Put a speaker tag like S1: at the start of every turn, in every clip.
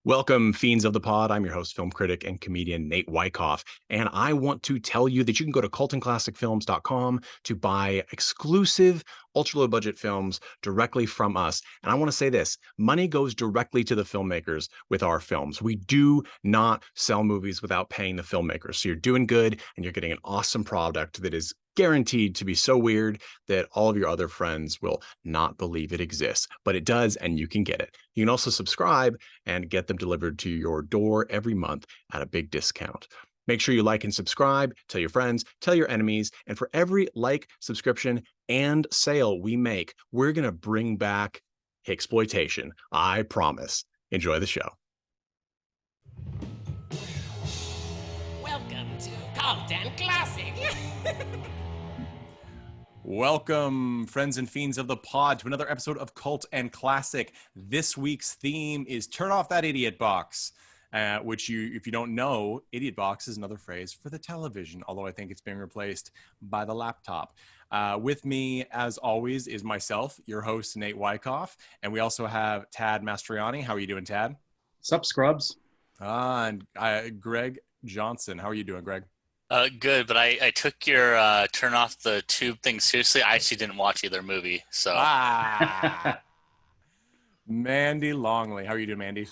S1: Welcome, fiends of the pod. I'm your host, film critic, and comedian Nate Wyckoff. And I want to tell you that you can go to cultandclassicfilms.com to buy exclusive, ultra low budget films directly from us. And I want to say this: money goes directly to the filmmakers with our films. We do not sell movies without paying the filmmakers. So you're doing good and you're getting an awesome product that is guaranteed to be so weird that all of your other friends will not believe it exists. But it does, and you can get it. You can also subscribe and get them delivered to your door every month at a big discount. Make sure you like and subscribe, tell your friends, tell your enemies, and for every like, subscription, and sale we make, we're going to bring back exploitation. I promise. Enjoy the show.
S2: Welcome to Cult and Classic.
S1: Welcome, friends and fiends of the pod, to another episode of Cult and Classic. This week's theme is Turn Off That Idiot Box, which if you don't know, idiot box is another phrase for the television, although I think it's being replaced by the laptop. With me, as always, is myself, your host, Nate Wyckoff, and we also have Tad Mastroianni. How are you doing, Tad?
S3: Sup, scrubs?
S1: And Greg Johnson. How are you doing, Greg?
S4: Good, but I took your turn off the tube thing seriously. I actually didn't watch either movie, so.
S1: Mandy Longley. How are you doing, Mandy?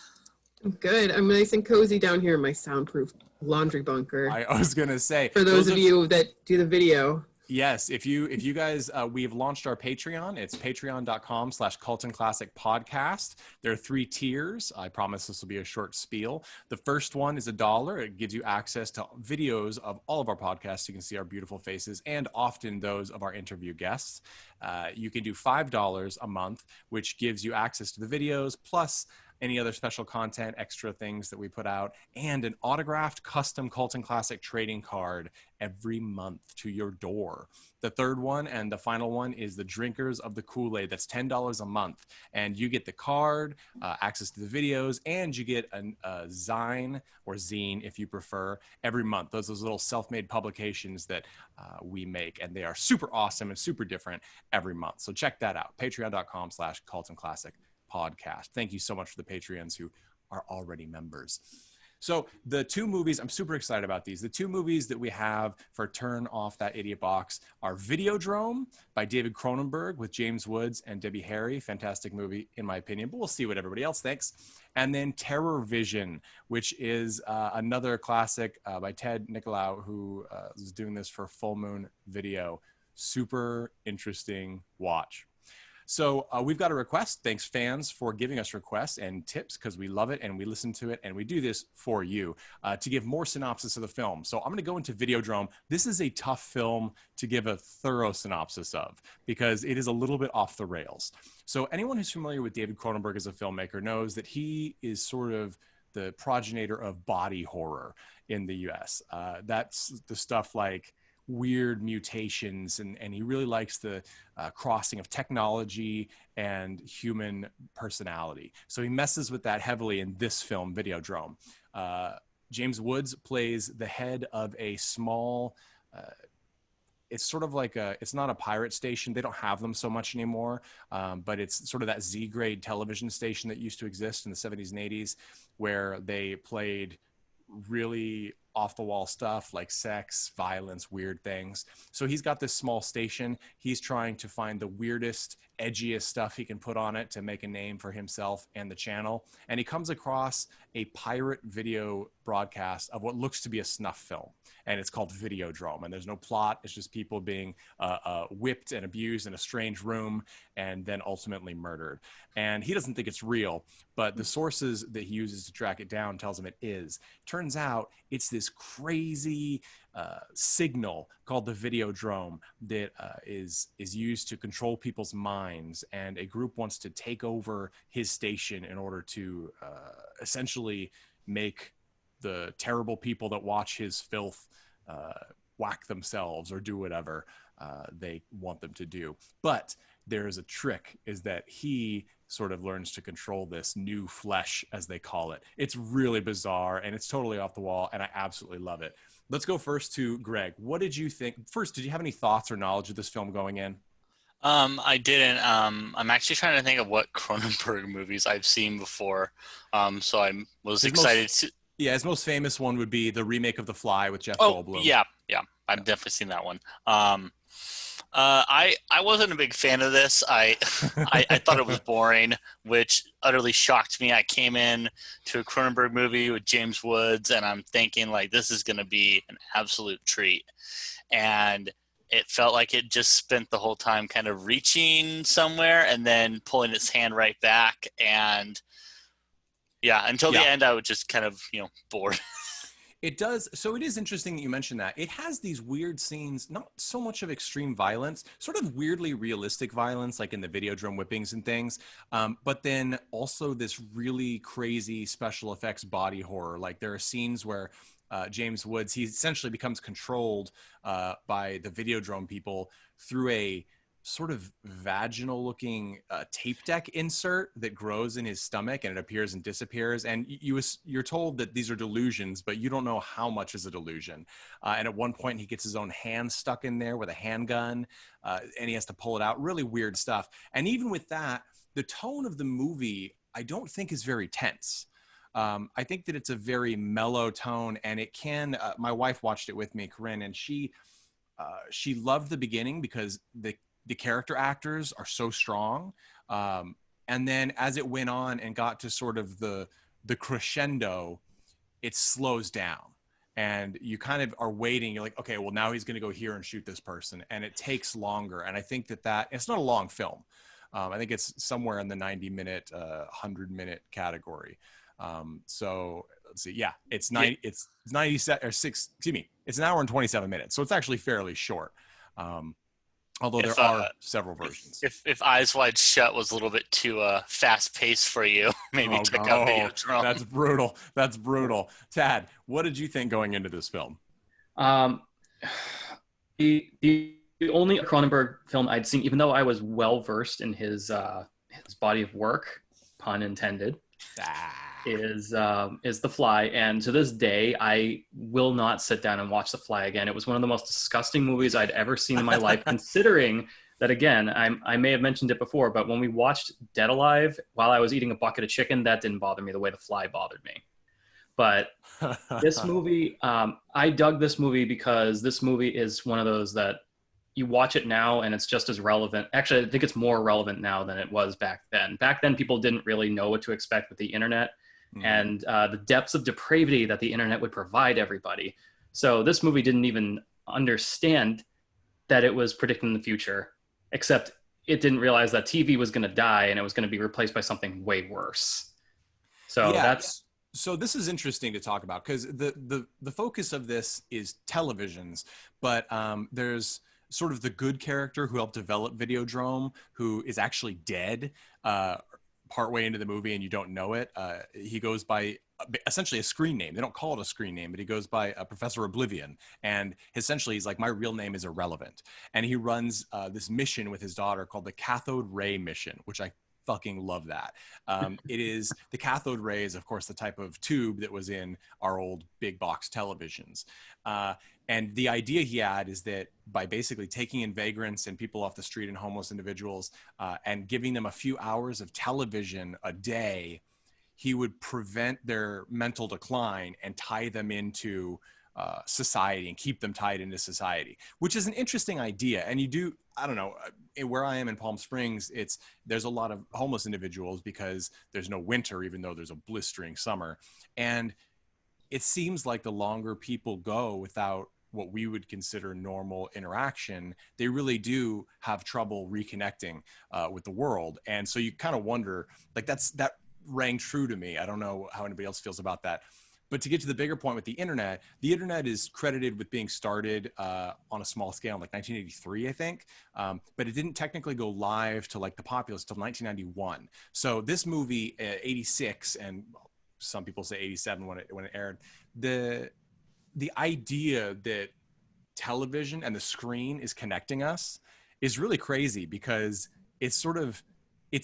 S5: I'm good. I'm nice and cozy down here in my soundproof laundry bunker.
S1: I was going to say.
S5: For those of you that do the video.
S1: Yes, if you guys, we've launched our Patreon. It's patreon.com/cultandclassicpodcast. There are 3 tiers. I promise this will be a short spiel. The first one is $1. It gives you access to videos of all of our podcasts. You can see our beautiful faces and often those of our interview guests. You can do $5 a month, which gives you access to the videos, plus any other special content, extra things that we put out, and an autographed custom Cult and Classic trading card every month to your door. The third one and the final one is the Drinkers of the Kool-Aid. That's $10 a month. And you get the card, access to the videos, and you get a zine or zine, if you prefer, every month. Those little self-made publications that we make. And they are super awesome and super different every month. So check that out. Patreon.com/cultandclassic podcast. Thank you so much for the Patreons who are already members. So the 2 movies, I'm super excited about these. The 2 movies that we have for Turn Off That Idiot Box are Videodrome by David Cronenberg with James Woods and Debbie Harry. Fantastic movie, in my opinion, but we'll see what everybody else thinks. And then TERRORVISION, which is another classic by Ted Nicolau, who is doing this for Full Moon Video. Super interesting watch. So we've got a request. Thanks, fans, for giving us requests and tips, because we love it and we listen to it and we do this for you to give more synopsis of the film. So I'm going to go into Videodrome. This is a tough film to give a thorough synopsis of because it is a little bit off the rails. So anyone who's familiar with David Cronenberg as a filmmaker knows that he is sort of the progenitor of body horror in the US. That's the stuff like weird mutations, and he really likes the crossing of technology and human personality. So he messes with that heavily in this film, Videodrome. James Woods plays the head of a small, it's sort of like it's not a pirate station. They don't have them so much anymore, but it's sort of that Z-grade television station that used to exist in the 70s and 80s, where they played really off-the-wall stuff like sex, violence, weird things. So he's got this small station. He's trying to find the weirdest, edgiest stuff he can put on it to make a name for himself and the channel. And he comes across a pirate video broadcast of what looks to be a snuff film. And it's called Videodrome. And there's no plot. It's just people being whipped and abused in a strange room and then ultimately murdered. And he doesn't think it's real, but the sources that he uses to track it down tells him it is. Turns out it's this crazy signal called the Videodrome that is used to control people's minds, and a group wants to take over his station in order to essentially make the terrible people that watch his filth whack themselves or do whatever they want them to do. But there is a trick, is that he sort of learns to control this new flesh, as they call it. It's really bizarre and it's totally off the wall, and I absolutely love it. Let's go first to Greg. What did you think? First, did you have any thoughts or knowledge of this film going in?
S4: I didn't. I'm actually trying to think of what Cronenberg movies I've seen before. So I was
S1: His most
S4: excited to.
S1: Yeah, his most famous one would be the remake of The Fly with Jeff
S4: Oh,
S1: Goldblum.
S4: yeah, yeah. I've
S1: Yeah.
S4: definitely seen that one. I wasn't a big fan of this. I thought it was boring, which utterly shocked me. I came in to a Cronenberg movie with James Woods, and I'm thinking like this is going to be an absolute treat, and it felt like it just spent the whole time kind of reaching somewhere and then pulling its hand right back, and yeah, until the
S1: Yeah.
S4: end, I was just kind of bored.
S1: It does. So it is interesting that you mentioned that. It has these weird scenes, not so much of extreme violence, sort of weirdly realistic violence, like in the Videodrome whippings and things. But then also this really crazy special effects body horror. Like there are scenes where James Woods, he essentially becomes controlled by the Videodrome people through a sort of vaginal looking tape deck insert that grows in his stomach, and it appears and disappears, and you're told that these are delusions, but you don't know how much is a delusion. And at one point he gets his own hand stuck in there with a handgun, and he has to pull it out. Really weird stuff. And even with that, the tone of the movie I don't think is very tense. I think that it's a very mellow tone, and it can my wife watched it with me, Corinne, and she loved the beginning because the character actors are so strong. And then as it went on and got to sort of the crescendo, it slows down. And you kind of are waiting. You're like, okay, well, now he's going to go here and shoot this person. And it takes longer. And I think that it's not a long film. I think it's somewhere in the 90-minute, 100-minute category. So let's see. Yeah, it's 90.
S4: Yeah.
S1: It's 97 or 6. Excuse me. It's an hour and 27 minutes. So it's actually fairly short. Although there are several versions.
S4: If Eyes Wide Shut was a little bit too fast paced for you, maybe check out Videodrome.
S1: That's brutal. That's brutal. Tad, what did you think going into this film?
S3: Um, the only Cronenberg film I'd seen, even though I was well versed in his body of work, pun intended, is The Fly. And to this day, I will not sit down and watch The Fly again. It was one of the most disgusting movies I'd ever seen in my life, considering that, again, I may have mentioned it before, but when we watched Dead Alive while I was eating a bucket of chicken, that didn't bother me the way The Fly bothered me. But this movie, I dug this movie because this movie is one of those that you watch it now and it's just as relevant. Actually, I think it's more relevant now than it was back then. Back then, people didn't really know what to expect with the internet and the depths of depravity that the internet would provide everybody. So this movie didn't even understand that it was predicting the future, except it didn't realize that TV was going to die and it was going to be replaced by something way worse. So
S1: So this is interesting to talk about because the focus of this is televisions, but there's sort of the good character who helped develop Videodrome, who is actually dead partway into the movie, and you don't know it. He goes by essentially a screen name. They don't call it a screen name, but he goes by Professor Oblivion. And essentially, he's like, my real name is irrelevant. And he runs this mission with his daughter called the Cathode Ray Mission, which I fucking love that. It is the cathode ray is, of course, the type of tube that was in our old big box televisions. And the idea he had is that by basically taking in vagrants and people off the street and homeless individuals and giving them a few hours of television a day, he would prevent their mental decline and tie them into society and keep them tied into society, which is an interesting idea. And you do, I don't know, where I am in Palm Springs, there's a lot of homeless individuals because there's no winter, even though there's a blistering summer. And it seems like the longer people go without what we would consider normal interaction, they really do have trouble reconnecting with the world. And so you kind of wonder, like that rang true to me. I don't know how anybody else feels about that. But to get to the bigger point with the internet is credited with being started on a small scale in like 1983, I think. But it didn't technically go live to like the populace till 1991. So this movie, 86, and some people say 87 when it aired, the idea that television and the screen is connecting us is really crazy because it's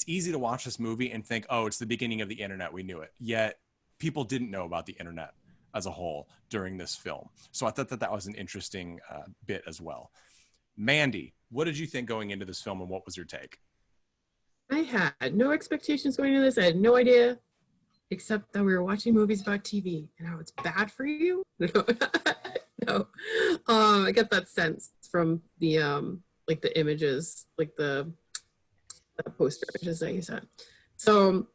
S1: easy to watch this movie and think, oh, it's the beginning of the internet. We knew it. Yet people didn't know about the internet as a whole during this film. So I thought that was an interesting bit as well. Mandy, what did you think going into this film, and what was your take?
S5: I had no expectations going into this. I had no idea, except that we were watching movies about TV and how it's bad for you. No. I get that sense from the like the images, like the poster images that you sent. So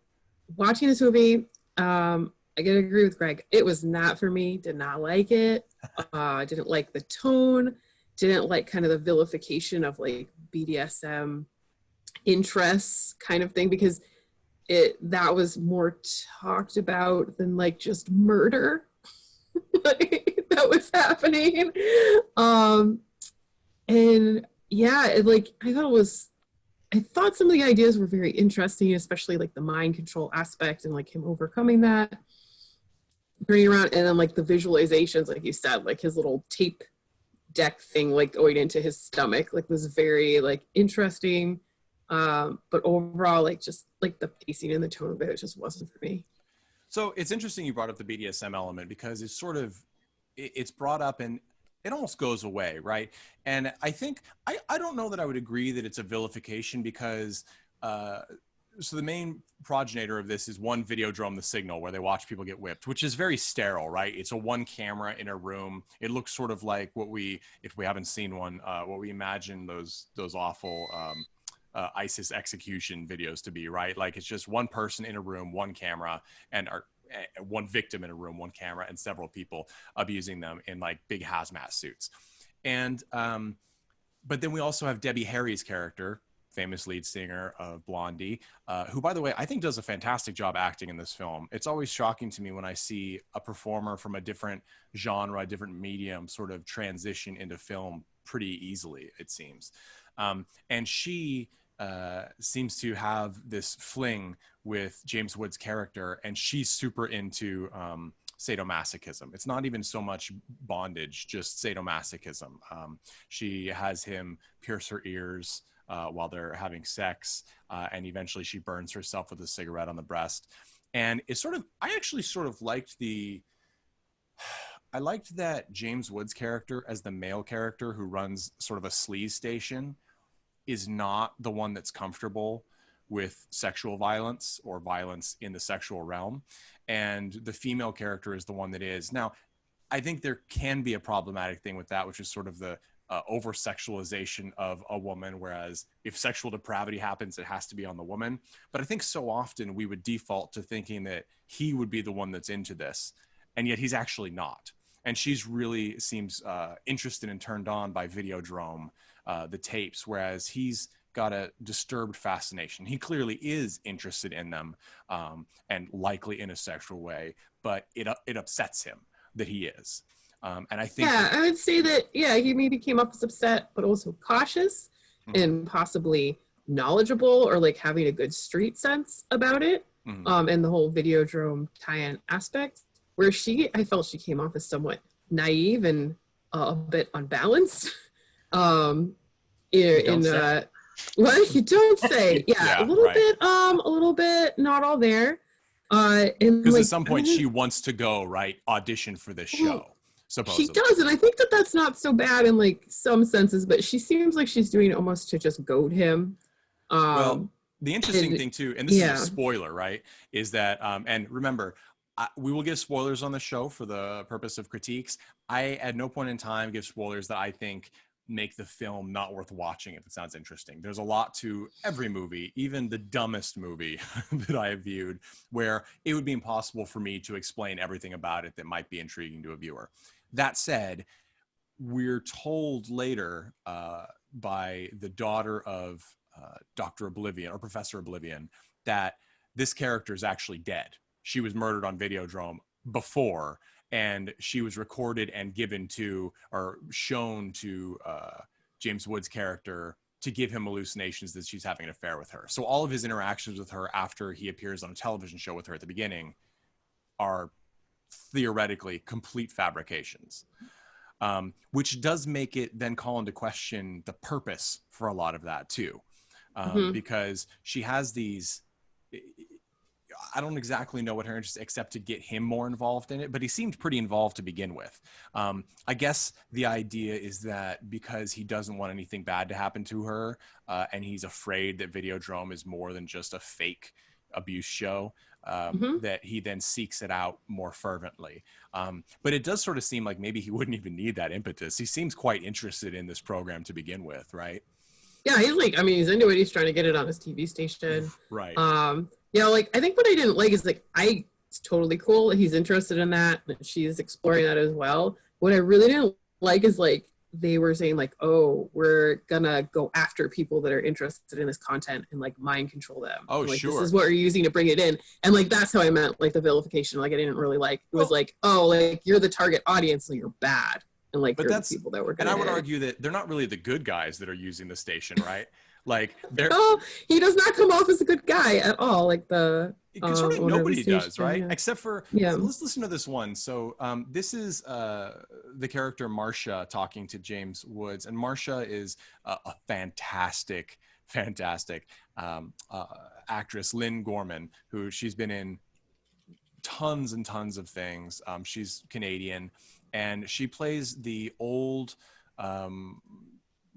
S5: watching this movie, I gotta agree with Greg. It was not for me. Did not like it. Didn't like the tone. Didn't like kind of the vilification of like BDSM interests kind of thing, because that was more talked about than like just murder like, that was happening. And yeah, I thought some of the ideas were very interesting, especially like the mind control aspect and like him overcoming that, bringing around, and then like the visualizations, like you said, like his little tape deck thing like going into his stomach, like was very like interesting. But overall, like just like the pacing and the tone of it just wasn't for me.
S1: So it's interesting you brought up the BDSM element, because it's sort of, it's brought up and it almost goes away, right? And I think, I don't know that I would agree that it's a vilification, because so the main progenitor of this is one Videodrome, The Signal, where they watch people get whipped, which is very sterile, right? It's a one camera in a room. It looks sort of like what we, if we haven't seen one, what we imagine those awful ISIS execution videos to be, right? Like it's just one person in a room, one camera, and one victim in a room, one camera, and several people abusing them in like big hazmat suits. And but then we also have Debbie Harry's character, famous lead singer of Blondie, who, by the way, I think does a fantastic job acting in this film. It's always shocking to me when I see a performer from a different genre, a different medium, sort of transition into film pretty easily, it seems. And she seems to have this fling with James Woods' character, and she's super into sadomasochism. It's not even so much bondage, just sadomasochism. She has him pierce her ears while they're having sex, and eventually she burns herself with a cigarette on the breast. And it's sort of, I actually sort of liked I liked that James Woods' character as the male character who runs sort of a sleaze station is not the one that's comfortable with sexual violence or violence in the sexual realm. And the female character is the one that is. Now, I think there can be a problematic thing with that, which is sort of the over-sexualization of a woman, whereas if sexual depravity happens, it has to be on the woman. But I think so often we would default to thinking that he would be the one that's into this, and yet he's actually not. And she's really seems interested and turned on by Videodrome, the tapes, whereas he's got a disturbed fascination. He clearly is interested in them, and likely in a sexual way, but it upsets him that he is. And I think
S5: I would say that, he maybe came off as upset, but also cautious and possibly knowledgeable, or like having a good street sense about it. And the whole Videodrome tie-in aspect, where I felt she came off as somewhat naive and a bit unbalanced. What you don't say. A little bit not all there.
S1: Because at some point she wants to go audition for this show. Supposedly.
S5: She does, and I think that that's not so bad in like some senses, but she seems like she's doing it almost to just goad him.
S1: Well, the interesting thing too, and this is a spoiler, right, is that, and remember, we will give spoilers on the show for the purpose of critiques. I, at no point in time, give spoilers that I think make the film not worth watching if it sounds interesting. There's a lot to every movie, even the dumbest movie that I have viewed, where it would be impossible for me to explain everything about it that might be intriguing to a viewer. That said, we're told later by the daughter of Dr. Oblivion, or Professor Oblivion, that this character is actually dead. She was murdered on Videodrome before, and she was recorded and given to, or shown to James Woods' character to give him hallucinations that she's having an affair with her. So all of his interactions with her after he appears on a television show with her at the beginning are theoretically complete fabrications, which does make it then call into question the purpose for a lot of that too, because she has these, I don't exactly know what her interest, except to get him more involved in it, but he seemed pretty involved to begin with. I guess the idea is that because he doesn't want anything bad to happen to her, and he's afraid that Videodrome is more than just a fake abuse show, that he then seeks it out more fervently. But it does sort of seem like maybe he wouldn't even need that impetus. He seems quite interested in this program to begin with, right?
S5: Yeah, he's like, I mean, he's into it. He's trying to get it on his TV station.
S1: Right.
S5: Yeah, like, I think what I didn't like is, like, it's totally cool that he's interested in that, and she's exploring that as well. What I really didn't like is, like, they were saying, like, oh, we're gonna go after people that are interested in this content and, like, mind control them.
S1: Oh,
S5: like,
S1: sure.
S5: This is what we're using to bring it in. And, like, that's how I meant, like, the vilification. Like, I didn't really like, it was like, oh, like, you're the target audience, so you're bad. And, like,
S1: but
S5: that's the people that were
S1: and I would argue that they're not really the good guys that are using the station, right? Like, they're...
S5: Oh, he does not come off as a good guy at all. Like, the...
S1: Sort of nobody does, right?
S5: Yeah.
S1: Except for,
S5: yeah.
S1: So let's listen to this one. So this is the character Marcia talking to James Woods, and Marcia is a fantastic actress, Lynn Gorman, who she's been in tons and tons of things. She's Canadian, and she plays the old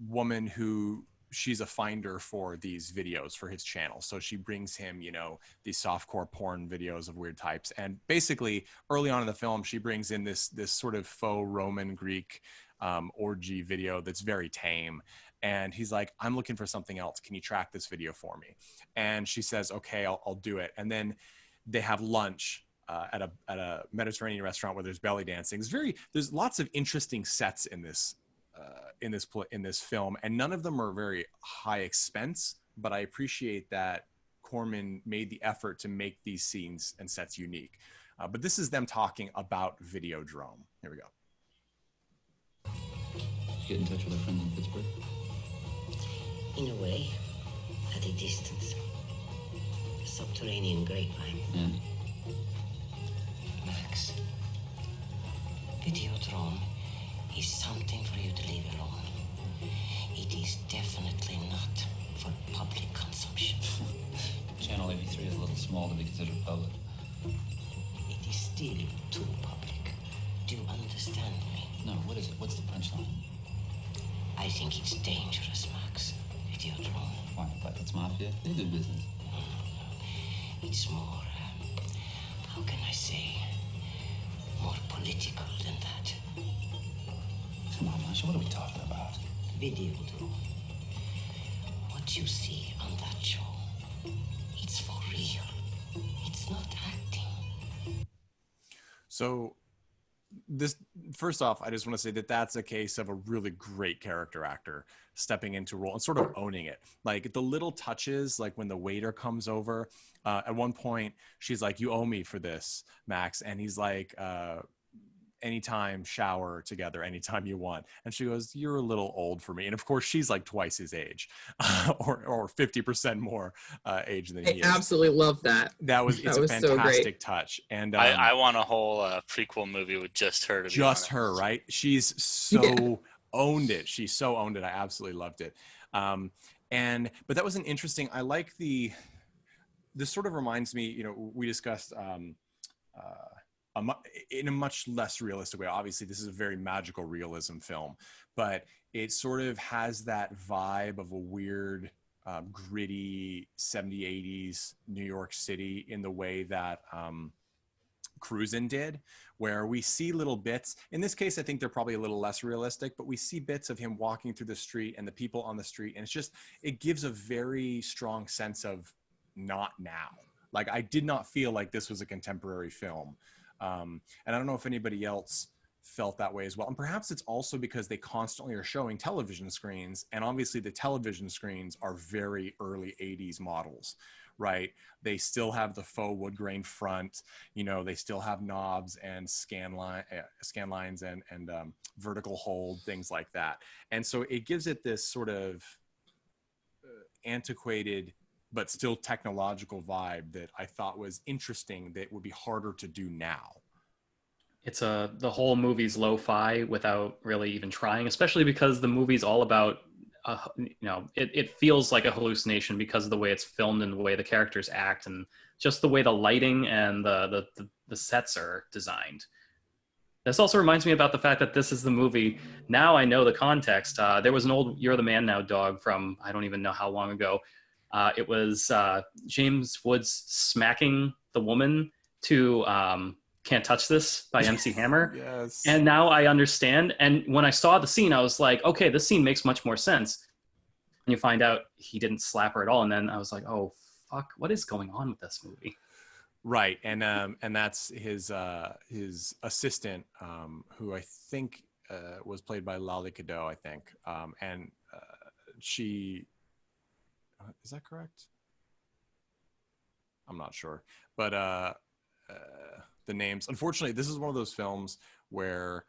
S1: woman who she's a finder for these videos for his channel. So she brings him, you know, these softcore porn videos of weird types. And basically early on in the film, she brings in this sort of faux Roman Greek orgy video that's very tame. And he's like, I'm looking for something else. Can you track this video for me? And she says, okay, I'll do it. And then they have lunch at a Mediterranean restaurant where there's belly dancing. There's lots of interesting sets in this film, and none of them are very high expense, but I appreciate that Corman made the effort to make these scenes and sets unique. But this is them talking about Videodrome. Here we go.
S6: Get in touch with a friend in Pittsburgh?
S7: In a way, at a distance. A subterranean grapevine.
S6: And?
S7: Max, Videodrome is something for you to leave alone. It is definitely not for public consumption.
S6: Channel 83 is a little small to be considered public.
S7: It is still too public. Do you understand me?
S6: No, what is it? What's the punchline?
S7: I think it's dangerous, Max. Videodrome.
S6: Why? Like it's mafia? They do business.
S7: It's more, how can I say, more political than that.
S6: Come on, Masha, what are we talking about?
S7: Videodrome. What you see on that show, it's for real. It's not acting.
S1: So this, first off, I just want to say that that's a case of a really great character actor stepping into a role and sort of owning it. Like the little touches, like when the waiter comes over, at one point she's like, you owe me for this, Max. And he's like, anytime, shower together anytime you want. And she goes, you're a little old for me. And of course she's like twice his age, or 50% more age than he is.
S5: I absolutely love that.
S1: It's a fantastic touch. And
S4: I want a whole prequel movie with just her.
S1: Just her, right? She's so owned it. She so owned it. I absolutely loved it. But that was an interesting, I like this sort of reminds me, you know, we discussed in a much less realistic way. Obviously, this is a very magical realism film, but it sort of has that vibe of a weird, gritty 70s, 80s New York City in the way that Cruisin' did, where we see little bits. In this case, I think they're probably a little less realistic, but we see bits of him walking through the street and the people on the street. And it gives a very strong sense of not now. Like, I did not feel like this was a contemporary film. And I don't know if anybody else felt that way as well. And perhaps it's also because they constantly are showing television screens, and obviously the television screens are very early 80s models, right? They still have the faux wood grain front, you know, they still have knobs and scan lines and vertical hold, things like that. And so it gives it this sort of antiquated but still technological vibe that I thought was interesting, that would be harder to do now.
S3: It's the whole movie's lo-fi without really even trying, especially because the movie's all about, you know, it feels like a hallucination because of the way it's filmed and the way the characters act and just the way the lighting and the sets are designed. This also reminds me about the fact that this is the movie. Now I know the context. There was an old You're the Man Now dog from I don't even know how long ago. It was James Woods smacking the woman to Can't Touch This by MC Hammer.
S1: Yes.
S3: And now I understand. And when I saw the scene, I was like, okay, this scene makes much more sense. And you find out he didn't slap her at all. And then I was like, oh, fuck, what is going on with this movie?
S1: Right, and that's his assistant, who I think was played by Lali Cadeau, I think, and she is that correct? I'm not sure, but the names. Unfortunately, this is one of those films where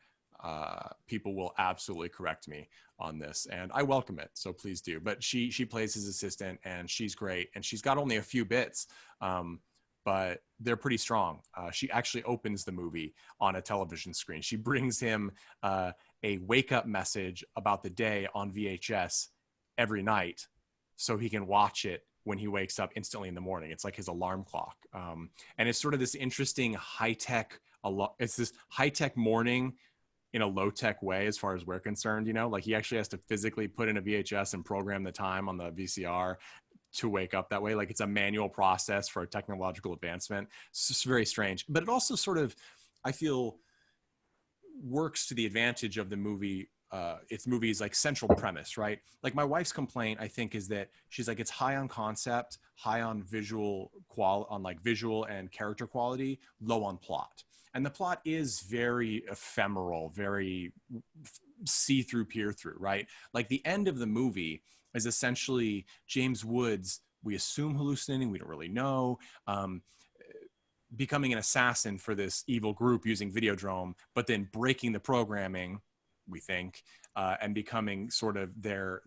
S1: people will absolutely correct me on this, and I welcome it. So please do. But she plays his assistant, and she's great, and she's got only a few bits. But they're pretty strong. She actually opens the movie on a television screen. She brings him a wake-up message about the day on VHS every night so he can watch it when he wakes up instantly in the morning. It's like his alarm clock. And it's sort of this interesting high-tech, it's this high-tech morning in a low-tech way as far as we're concerned, you know? Like he actually has to physically put in a VHS and program the time on the VCR to wake up that way. Like it's a manual process for a technological advancement. It's just very strange, but it also sort of, I feel, works to the advantage of the movie. Its movie's like central premise, right? Like my wife's complaint, I think, is that she's like, it's high on concept, high on visual visual and character quality, low on plot. And the plot is very ephemeral, very see-through, peer-through, right? Like the end of the movie is essentially James Woods, we assume hallucinating, we don't really know, becoming an assassin for this evil group using Videodrome, but then breaking the programming, we think, and becoming sort of their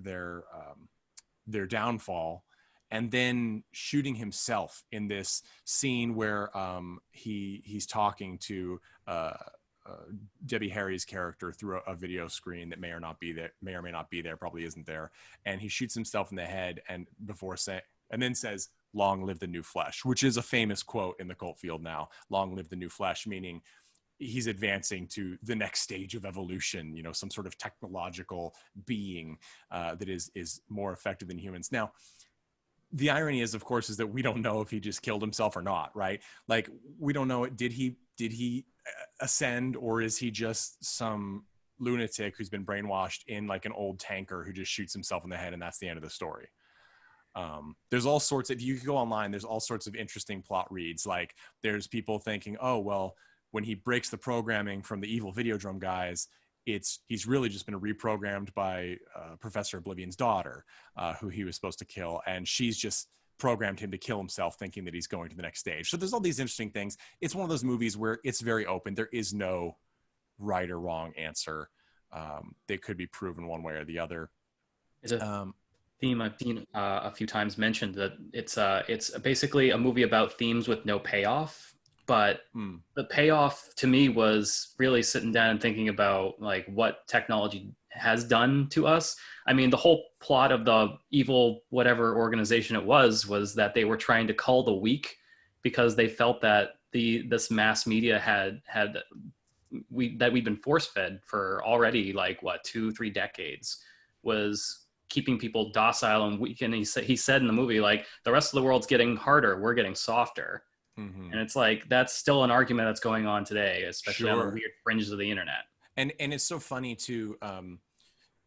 S1: downfall, and then shooting himself in this scene where he's talking to Debbie Harry's character through a video screen that may or may not be there, probably isn't there, and he shoots himself in the head and then says, "Long live the new flesh," which is a famous quote in the cult field now. Long live the new flesh, meaning he's advancing to the next stage of evolution, you know, some sort of technological being that is more effective than humans. Now, the irony is, of course, is that we don't know if he just killed himself or not, right? Like we don't know, did he ascend, or is he just some lunatic who's been brainwashed in like an old tanker who just shoots himself in the head and that's the end of the story? There's all sorts of, you can go online, there's all sorts of interesting plot reads. Like there's people thinking, oh, well, when he breaks the programming from the evil Videodrome guys, he's really just been reprogrammed by Professor Oblivion's daughter, who he was supposed to kill, and she's just programmed him to kill himself, thinking that he's going to the next stage. So there's all these interesting things. It's one of those movies where it's very open. There is no right or wrong answer. They could be proven one way or the other.
S3: It's a theme I've seen a few times mentioned, that it's basically a movie about themes with no payoff. But the payoff to me was really sitting down and thinking about like what technology has done to us. I mean, the whole plot of the evil whatever organization it was that they were trying to cull the weak because they felt that this mass media we'd been force fed for already like 2-3 decades was keeping people docile and weak. And he said in the movie, like, the rest of the world's getting harder, we're getting softer. Mm-hmm. And it's like, that's still an argument that's going on today, especially on the weird fringes of the internet. And
S1: it's so funny too.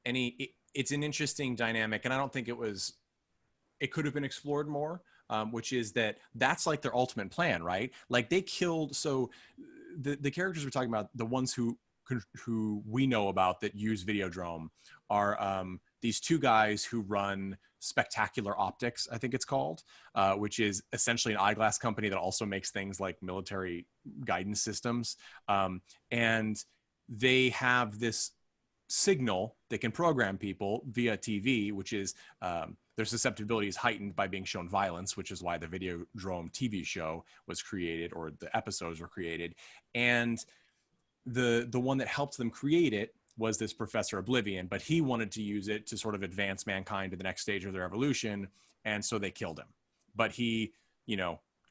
S1: It's an interesting dynamic, and I don't think it could have been explored more, which is that's like their ultimate plan, right? Like they killed, so the characters we're talking about, the ones who we know about that use Videodrome are these two guys who run Spectacular Optics, I think it's called, which is essentially an eyeglass company that also makes things like military guidance systems. And they have this signal that can program people via TV, which is their susceptibility is heightened by being shown violence, which is why the Videodrome TV show was created, or the episodes were created. And the one that helped them create it was this Professor Oblivion, but he wanted to use it to sort of advance mankind to the next stage of their evolution, and so they killed him. But he,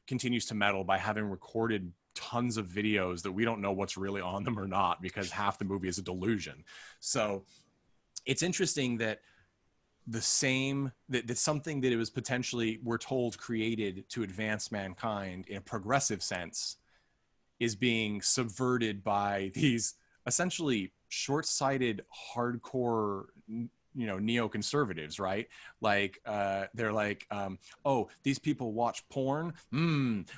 S1: continues to meddle by having recorded tons of videos that we don't know what's really on them or not, because half the movie is a delusion. So it's interesting that that's something that it was potentially, we're told, created to advance mankind in a progressive sense, is being subverted by these essentially short-sighted, hardcore, neoconservatives, right? Like they're like, oh, these people watch porn.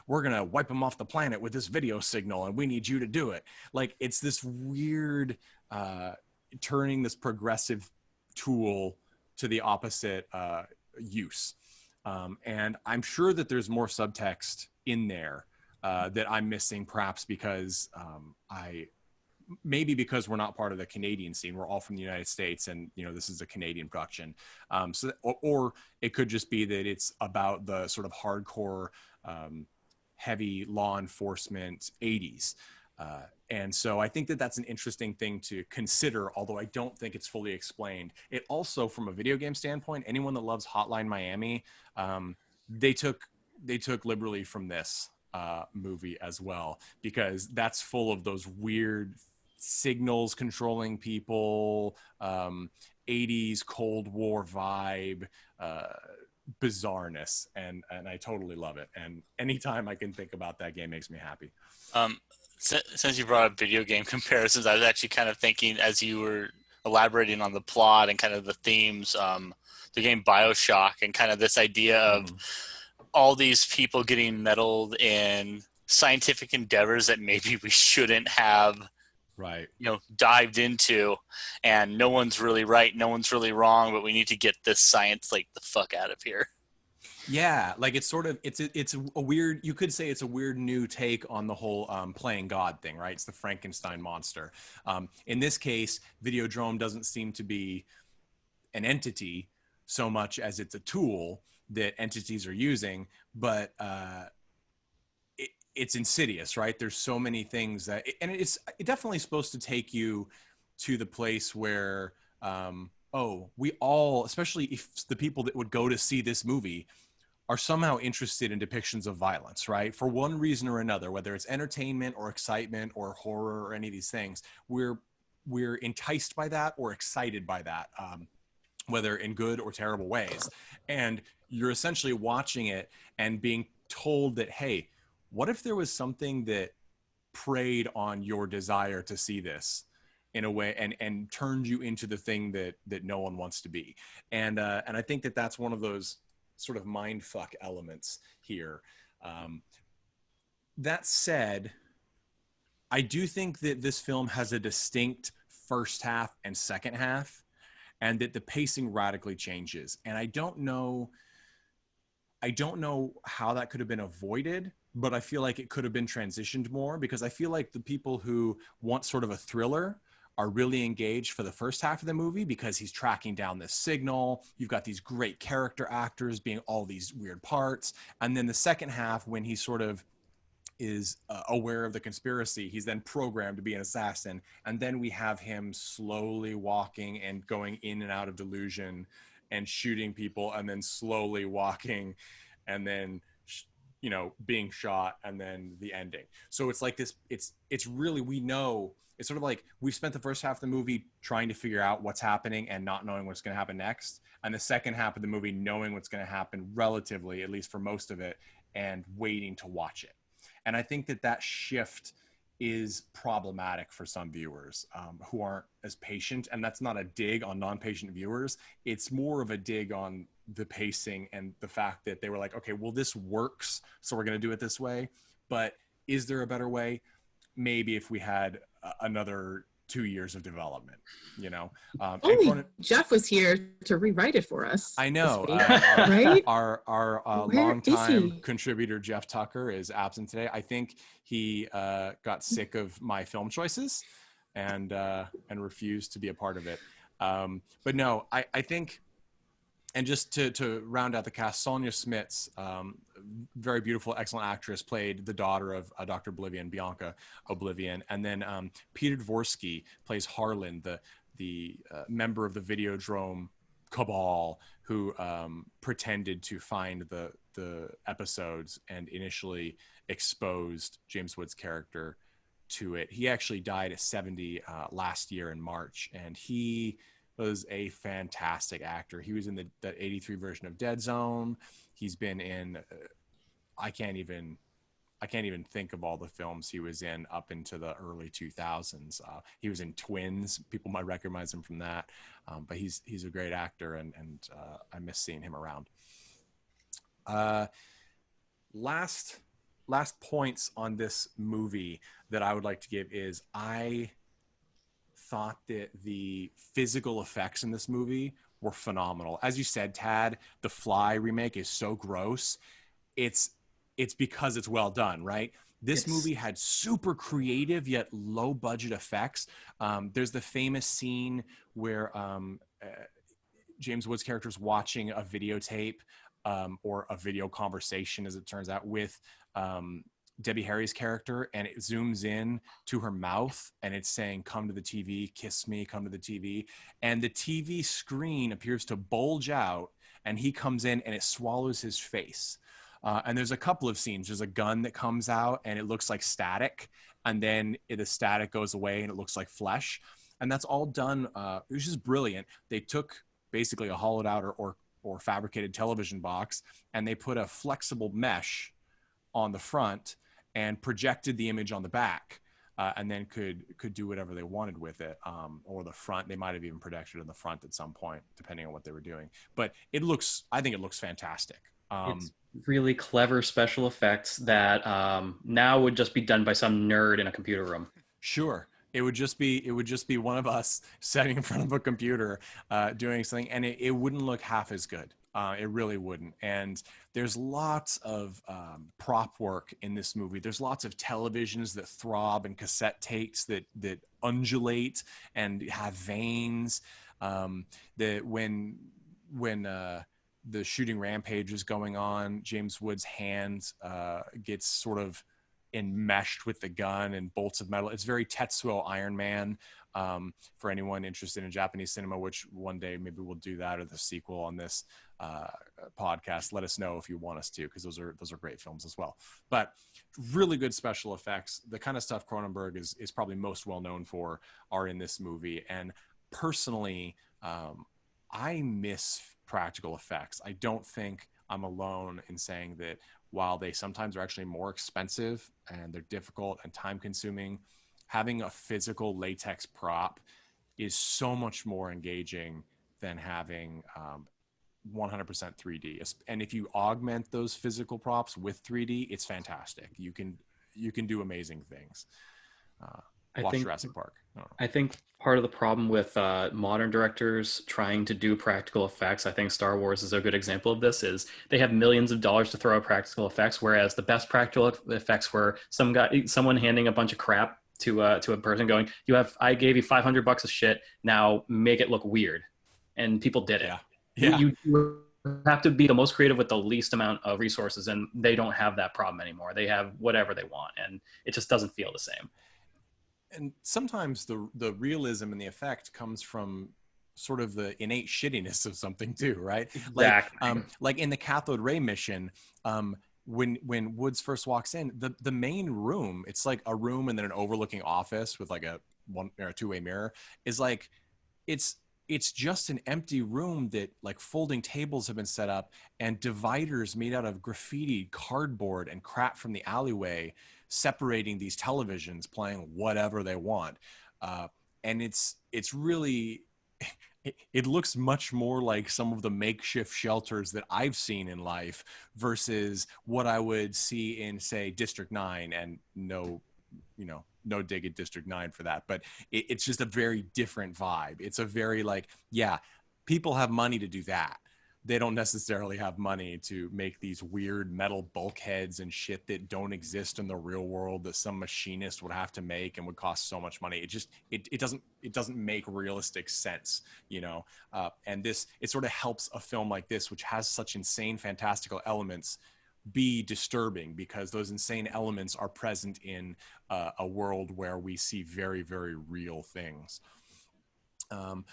S1: We're gonna wipe them off the planet with this video signal, and we need you to do it. Like, it's this weird turning this progressive tool to the opposite use. And I'm sure that there's more subtext in there that I'm missing, perhaps because maybe because we're not part of the Canadian scene. We're all from the United States, and this is a Canadian production. Or it could just be that it's about the sort of hardcore, heavy law enforcement 80s. And so I think that that's an interesting thing to consider, although I don't think it's fully explained. It also, from a video game standpoint, anyone that loves Hotline Miami, they took liberally from this movie as well, because that's full of those weird signals controlling people, 80s Cold War vibe, bizarreness, and I totally love it. And anytime I can think about that game makes me happy.
S4: Since you brought up video game comparisons, I was actually kind of thinking, as you were elaborating on the plot and kind of the themes, the game BioShock, and kind of this idea of all these people getting meddled in scientific endeavors that maybe we shouldn't have,
S1: right,
S4: dived into, and no one's really right, no one's really wrong, but we need to get this science like the fuck out of here.
S1: Yeah, like it's sort of, it's a weird, you could say it's a weird new take on the whole playing God thing, right? It's the Frankenstein monster. In this case, Videodrome doesn't seem to be an entity so much as it's a tool that entities are using, but it's insidious, right? There's so many things that, and it's definitely supposed to take you to the place where, we all, especially if the people that would go to see this movie are somehow interested in depictions of violence, right? For one reason or another, whether it's entertainment or excitement or horror or any of these things, we're enticed by that or excited by that, whether in good or terrible ways. And you're essentially watching it and being told that, hey, what if there was something that preyed on your desire to see this in a way and turned you into the thing that no one wants to be? And I think that that's one of those sort of mindfuck elements here. That said, I do think that this film has a distinct first half and second half, and that the pacing radically changes. And I don't know how that could have been avoided, but I feel like it could have been transitioned more, because I feel like the people who want sort of a thriller are really engaged for the first half of the movie, because he's tracking down this signal. You've got these great character actors being all these weird parts. And then the second half, when he sort of is aware of the conspiracy, he's then programmed to be an assassin. And then we have him slowly walking and going in and out of delusion and shooting people, and then slowly walking, and then being shot, and then the ending. So it's like this, it's really, we know, it's sort of like we've spent the first half of the movie trying to figure out what's happening and not knowing what's going to happen next, and the second half of the movie knowing what's going to happen relatively, at least for most of it, and waiting to watch it. And I think that shift is problematic for some viewers who aren't as patient. And that's not a dig on non-patient viewers. It's more of a dig on the pacing and the fact that they were like, okay, well, this works, so we're going to do it this way. But is there a better way? Maybe if we had another 2 years of development,
S5: Only Jeff was here to rewrite it for us.
S1: I know,
S5: right?
S1: Our longtime contributor Jeff Tucker is absent today. I think he got sick of my film choices and refused to be a part of it. But no, I think, and just to round out the cast, Sonia Smits, very beautiful, excellent actress, played the daughter of Dr. Oblivion, Bianca Oblivion. And then Peter Dvorsky plays Harlan, the member of the Videodrome cabal who pretended to find the episodes and initially exposed James Woods' character to it. He actually died at 70 last year in March, and he was a fantastic actor. He was in that 83 version of Dead Zone. He's been in I can't even think of all the films he was in up into the early 2000s. He was in Twins. People might recognize him from that, but he's a great actor, and I miss seeing him around. Last points on this movie that I would like to give is I thought that the physical effects in this movie were phenomenal. As you said, Tad, the Fly remake is so gross. It's because it's well done, right? This movie had super creative yet low budget effects. There's the famous scene where James Woods' character is watching a videotape or a video conversation, as it turns out, with Debbie Harry's character, and it zooms in to her mouth and it's saying, "Come to the TV, kiss me, come to the TV." And the TV screen appears to bulge out and he comes in and it swallows his face. And there's a couple of scenes. There's a gun that comes out and it looks like static, and then the static goes away and it looks like flesh. And that's all done. It was just brilliant. They took basically a hollowed out or fabricated television box, and they put a flexible mesh on the front and projected the image on the back, and then could do whatever they wanted with it. Or the front, they might have even projected in the front at some point, depending on what they were doing. But I think it looks fantastic.
S3: It's really clever special effects that now would just be done by some nerd in a computer room.
S1: Sure. It would just be one of us sitting in front of a computer doing something, and it wouldn't look half as good. It really wouldn't. And there's lots of prop work in this movie. There's lots of televisions that throb and cassette tapes that undulate and have veins. When the shooting rampage is going on, James Woods' hand gets sort of enmeshed with the gun and bolts of metal. It's very Tetsuo Iron Man. For anyone interested in Japanese cinema, which one day maybe we'll do that or the sequel on this podcast, let us know if you want us to, because those are great films as well. But really good special effects. The kind of stuff Cronenberg is probably most well known for are in this movie. And personally, I miss practical effects. I don't think I'm alone in saying that while they sometimes are actually more expensive and they're difficult and time consuming, having a physical latex prop is so much more engaging than having 100% 3D. And if you augment those physical props with 3D, it's fantastic. You can do amazing things. Watch Jurassic Park.
S3: I think part of the problem with modern directors trying to do practical effects, I think Star Wars is a good example of this, is they have millions of dollars to throw at practical effects, whereas the best practical effects were someone handing a bunch of crap to a person going, I gave you $500 of shit, now make it look weird. And people did it.
S1: Yeah.
S3: You have to be the most creative with the least amount of resources, and they don't have that problem anymore. They have whatever they want, and it just doesn't feel the same.
S1: And sometimes the realism and the effect comes from sort of the innate shittiness of something too, right?
S3: Exactly.
S1: Like in the cathode ray mission, when Woods first walks in, the main room, it's like a room and then an overlooking office with like a one or a two-way mirror, is like it's just an empty room that like folding tables have been set up and dividers made out of graffiti, cardboard, and crap from the alleyway separating these televisions playing whatever they want. And it's really, it looks much more like some of the makeshift shelters that I've seen in life versus what I would see in, say, District 9, and no dig at District 9 for that, but it's just a very different vibe. It's a very like, yeah, people have money to do that. They don't necessarily have money to make these weird metal bulkheads and shit that don't exist in the real world that some machinist would have to make and would cost so much money. It doesn't make realistic sense, and it sort of helps a film like this, which has such insane fantastical elements, be disturbing, because those insane elements are present in a world where we see very, very real things.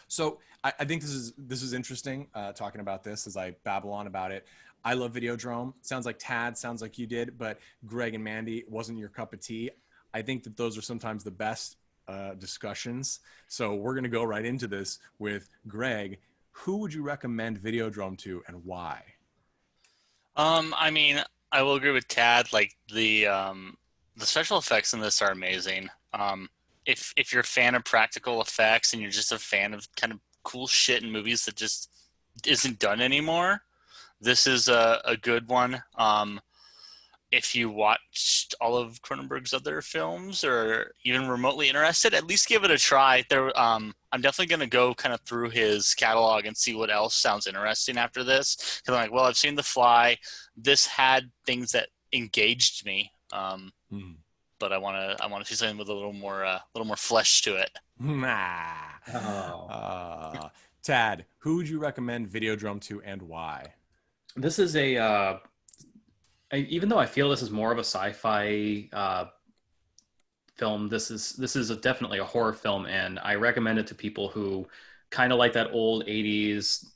S1: So I think this is interesting, talking about this as I babble on about it. I love Videodrome. Sounds like Tad, sounds like you did, but Greg and Mandy, wasn't your cup of tea. I think that those are sometimes the best discussions. So we're going to go right into this with Greg. Who would you recommend Videodrome to and why?
S4: I mean, I will agree with Tad. Like the special effects in this are amazing. If you're a fan of practical effects and you're just a fan of kind of cool shit in movies that just isn't done anymore, this is a good one. If you watched all of Cronenberg's other films or even remotely interested, at least give it a try. I'm definitely going to go kind of through his catalog and see what else sounds interesting after this. Because I'm like, well, I've seen The Fly. This had things that engaged me, but I want to see something with a little more flesh to it.
S1: Tad, who would you recommend Videodrome to and why?
S3: This is even though I feel this is more of a sci-fi film, this is definitely a horror film, and I recommend it to people who kind of like that old 80s,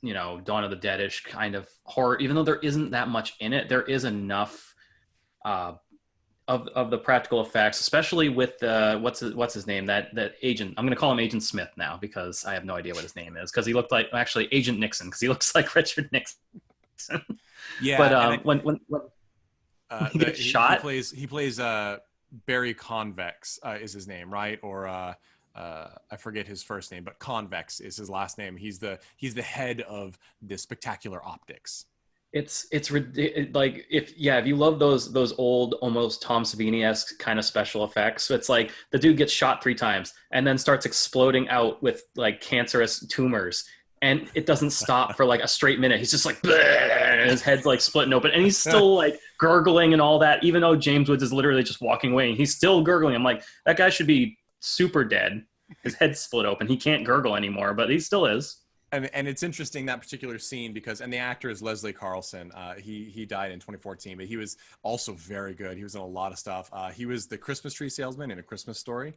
S3: Dawn of the Dead-ish kind of horror. Even though there isn't that much in it, there is enough of the practical effects, especially with what's his name, that agent. I'm going to call him Agent Smith now because I have no idea what his name is, because he looked like, actually, Agent Nixon, because he looks like Richard Nixon.
S1: Yeah,
S3: but when he gets shot,
S1: he plays Barry Convex is his name, right? Or I forget his first name, but Convex is his last name. He's the head of the Spectacular Optics.
S3: It's like if you love those old, almost Tom Savini-esque kind of special effects, it's like the dude gets shot 3 times and then starts exploding out with like cancerous tumors, and it doesn't stop for like a straight minute. He's just like, and his head's like splitting open, and he's still like gurgling and all that, even though James Woods is literally just walking away and he's still gurgling. I'm like, that guy should be super dead. His head's split open. He can't gurgle anymore, but he still is.
S1: And it's interesting, that particular scene, because, and the actor is Leslie Carlson. He died in 2014, but he was also very good. He was in a lot of stuff. He was the Christmas tree salesman in A Christmas Story.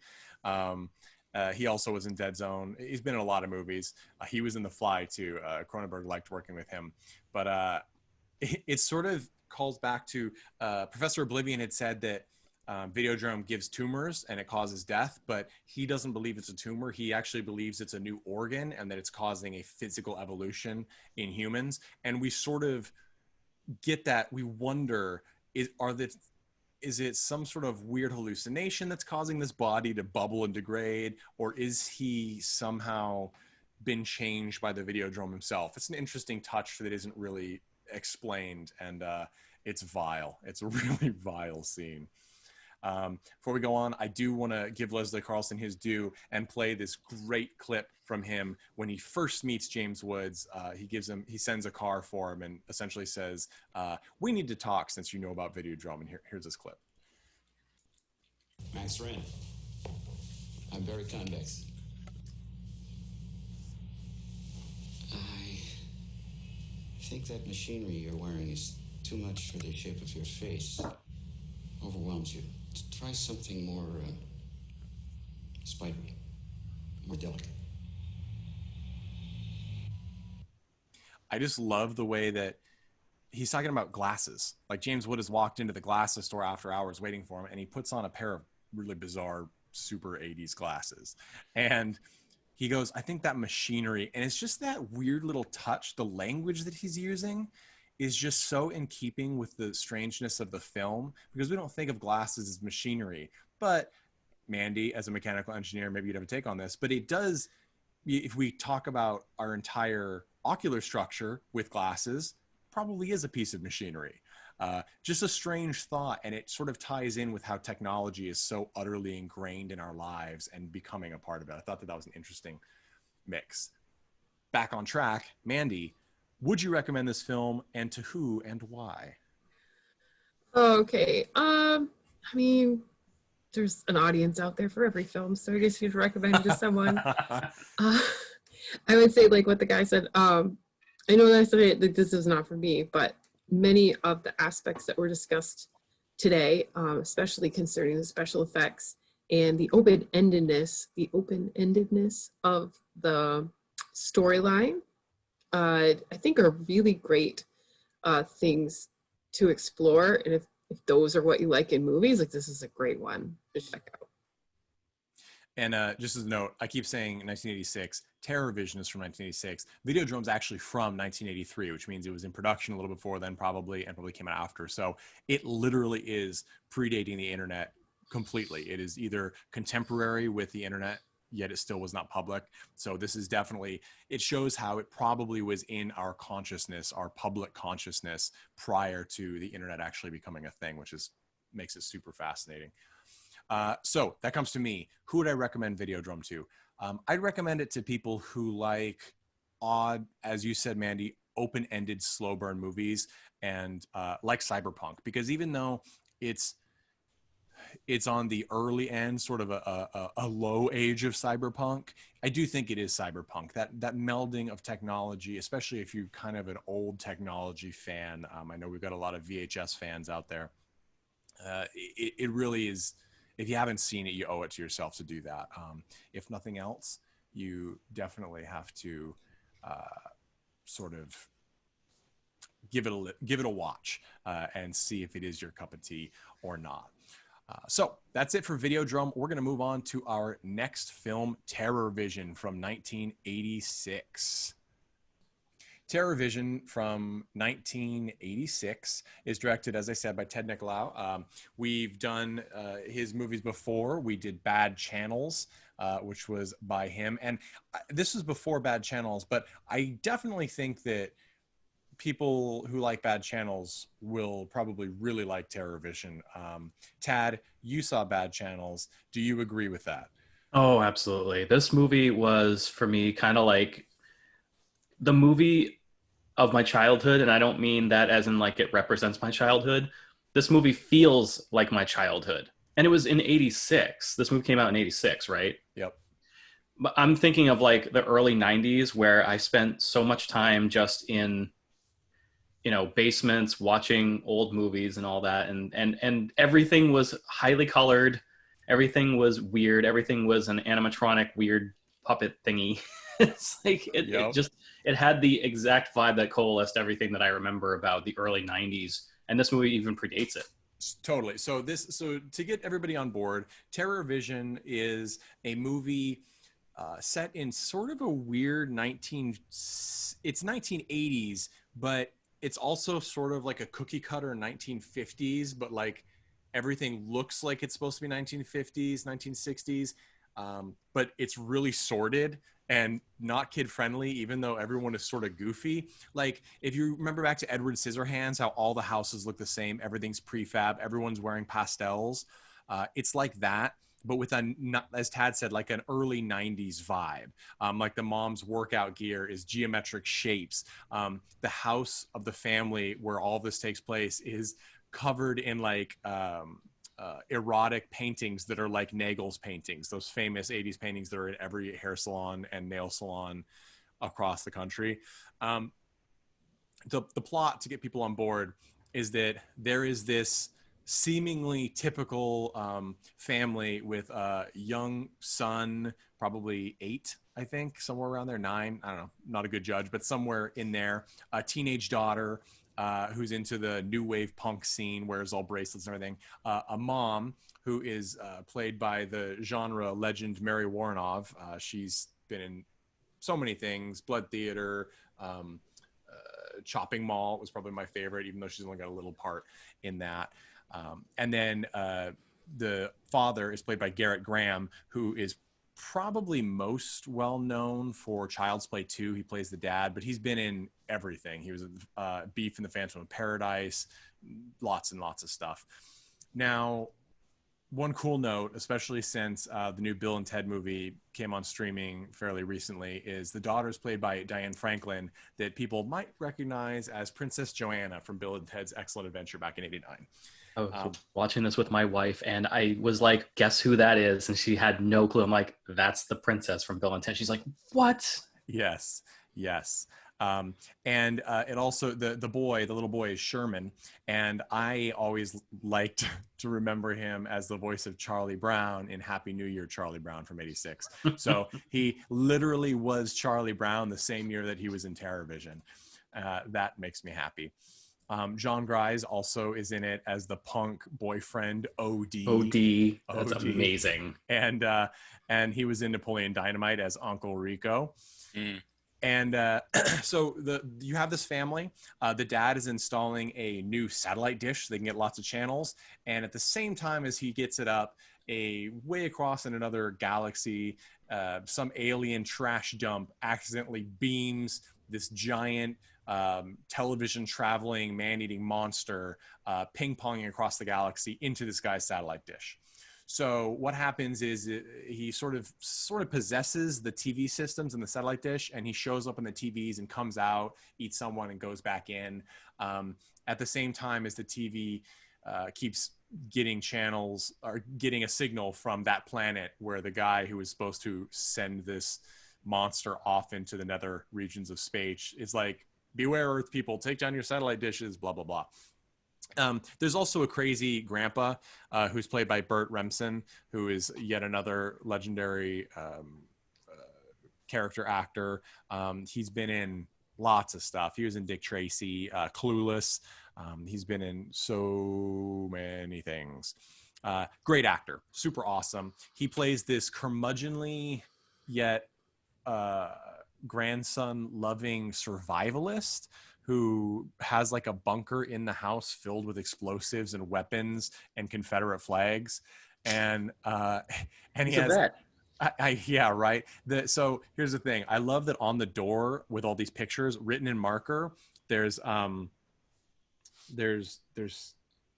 S1: He also was in Dead Zone. He's been in a lot of movies. He was in The Fly too. Cronenberg liked working with him, but it sort of calls back to Professor Oblivion had said that Videodrome gives tumors and it causes death, but he doesn't believe it's a tumor. He actually believes it's a new organ and that it's causing a physical evolution in humans. And we sort of get that. We wonder, is it some sort of weird hallucination that's causing this body to bubble and degrade, or is he somehow been changed by the Videodrome himself? It's an interesting touch that isn't really explained, and it's vile. It's a really vile scene. Before we go on, I do want to give Leslie Carlson his due and play this great clip from him when he first meets James Woods. He sends a car for him and essentially says, we need to talk since you know about Videodrome. And here's this clip.
S6: Mastroianni. I'm Barry Convex. I think that machinery you're wearing is too much for the shape of your face. Overwhelms you. Try something more spidery, more delicate.
S1: I just love the way that he's talking about glasses. Like James Wood has walked into the glasses store after hours waiting for him, and he puts on a pair of really bizarre, super 80s glasses. And he goes, I think that machinery, and it's just that weird little touch, the language that he's using is just so in keeping with the strangeness of the film, because we don't think of glasses as machinery. But Mandy, as a mechanical engineer, maybe you'd have a take on this, but it does, if we talk about our entire ocular structure with glasses, probably is a piece of machinery. Just a strange thought, and it sort of ties in with how technology is so utterly ingrained in our lives and becoming a part of it. I thought that was an interesting mix. Back on track, Mandy, would you recommend this film, and to who and why?
S5: Okay. I mean, there's an audience out there for every film, so I guess you'd recommend it to someone. I would say, like what the guy said, I know that I said that this is not for me, but many of the aspects that were discussed today, especially concerning the special effects and the open-endedness of the storyline, I think are really great things to explore. And if those are what you like in movies, like this is a great one to check out.
S1: And just as a note, I keep saying 1986. TERRORVISION is from 1986. Videodrome is actually from 1983, which means it was in production a little before then, probably, and probably came out after. So it literally is predating the internet completely. It is either contemporary with the internet, yet it still was not public. So this is definitely, it shows how it probably was in our consciousness, our public consciousness, prior to the internet actually becoming a thing, which is makes it super fascinating. So that comes to me. Who would I recommend Videodrome to? I'd recommend it to people who like odd, as you said, Mandy, open-ended slow burn movies, and like cyberpunk, because even though it's on the early end, sort of a low age of cyberpunk, I do think it is cyberpunk. That melding of technology, especially if you're kind of an old technology fan. I know we've got a lot of VHS fans out there. It really is. If you haven't seen it, you owe it to yourself to do that. If nothing else, you definitely have to sort of give it a watch and see if it is your cup of tea or not. So that's it for Videodrome. We're going to move on to our next film, TERRORVISION from 1986. TERRORVISION from 1986 is directed, as I said, by Ted Nicolau. We've done his movies before. We did Bad Channels, which was by him. And this was before Bad Channels, but I definitely think that people who like Bad Channels will probably really like TERRORVISION. Tad, you saw Bad Channels. Do you agree with that?
S3: Oh, absolutely. This movie was, for me, kind of like the movie of my childhood, and I don't mean that as in like it represents my childhood. This movie feels like my childhood. And it was in 86. This movie came out in 86, right?
S1: Yep.
S3: But I'm thinking of like the early 90s where I spent so much time just in, you know, basements watching old movies and all that, and everything was highly colored, everything was weird, everything was an animatronic weird puppet thingy. It's like it had the exact vibe that coalesced everything that I remember about the early 90s, and this movie even predates it.
S1: Totally. So to get everybody on board, TERRORVISION is a movie set in sort of a weird 1980s, but it's also sort of like a cookie cutter 1950s, but like everything looks like it's supposed to be 1950s, 1960s, but it's really sordid and not kid friendly, even though everyone is sort of goofy. Like if you remember back to Edward Scissorhands, how all the houses look the same, everything's prefab, everyone's wearing pastels. It's like that, but with as Tad said, like an early 90s vibe. Like the mom's workout gear is geometric shapes. The house of the family where all this takes place is covered in like erotic paintings that are like Nagel's paintings, those famous 80s paintings that are in every hair salon and nail salon across the country. The plot, to get people on board, is that there is this seemingly typical family with a young son, probably 8, I think, somewhere around there, 9, I don't know, not a good judge, but somewhere in there, a teenage daughter who's into the new wave punk scene, wears all bracelets and everything, a mom who is played by the genre legend Mary Woronov. She's been in so many things, Blood Theater, Chopping Mall was probably my favorite, even though she's only got a little part in that. And then the father is played by Garrett Graham, who is probably most well known for Child's Play 2. He plays the dad, but he's been in everything. He was Beef in the Phantom of Paradise, lots and lots of stuff. Now, one cool note, especially since the new Bill and Ted movie came on streaming fairly recently, is the daughter is played by Diane Franklin, that people might recognize as Princess Joanna from Bill and Ted's Excellent Adventure back in '89.
S3: I was watching this with my wife, and I was like, guess who that is? And she had no clue. I'm like, that's the princess from Bill and Ted. She's like, what?
S1: Yes. And it also, the little boy is Sherman. And I always liked to remember him as the voice of Charlie Brown in Happy New Year, Charlie Brown from '86. So he literally was Charlie Brown the same year that he was in TERRORVISION. That makes me happy. John Grise also is in it as the punk boyfriend OD.
S3: OD. That's amazing.
S1: And he was in Napoleon Dynamite as Uncle Rico.
S4: Mm.
S1: And so you have this family. The dad is installing a new satellite dish so they can get lots of channels. And at the same time as he gets it up, way across in another galaxy, some alien trash dump accidentally beams this giant television traveling man-eating monster ping-ponging across the galaxy into this guy's satellite dish. So what happens is he sort of possesses the TV systems and the satellite dish, and he shows up on the TVs and comes out, eats someone, and goes back in. At the same time as the TV keeps getting channels or getting a signal from that planet where the guy who was supposed to send this monster off into the nether regions of space is like, beware Earth people, take down your satellite dishes, blah, blah, blah. There's also a crazy grandpa who's played by Burt Remsen, who is yet another legendary character actor. He's been in lots of stuff. He was in Dick Tracy, Clueless. He's been in so many things. Great actor, super awesome. He plays this curmudgeonly yet grandson-loving survivalist who has like a bunker in the house filled with explosives and weapons and Confederate flags. And he has, yeah, right. So here's the thing. I love that on the door with all these pictures written in marker, there's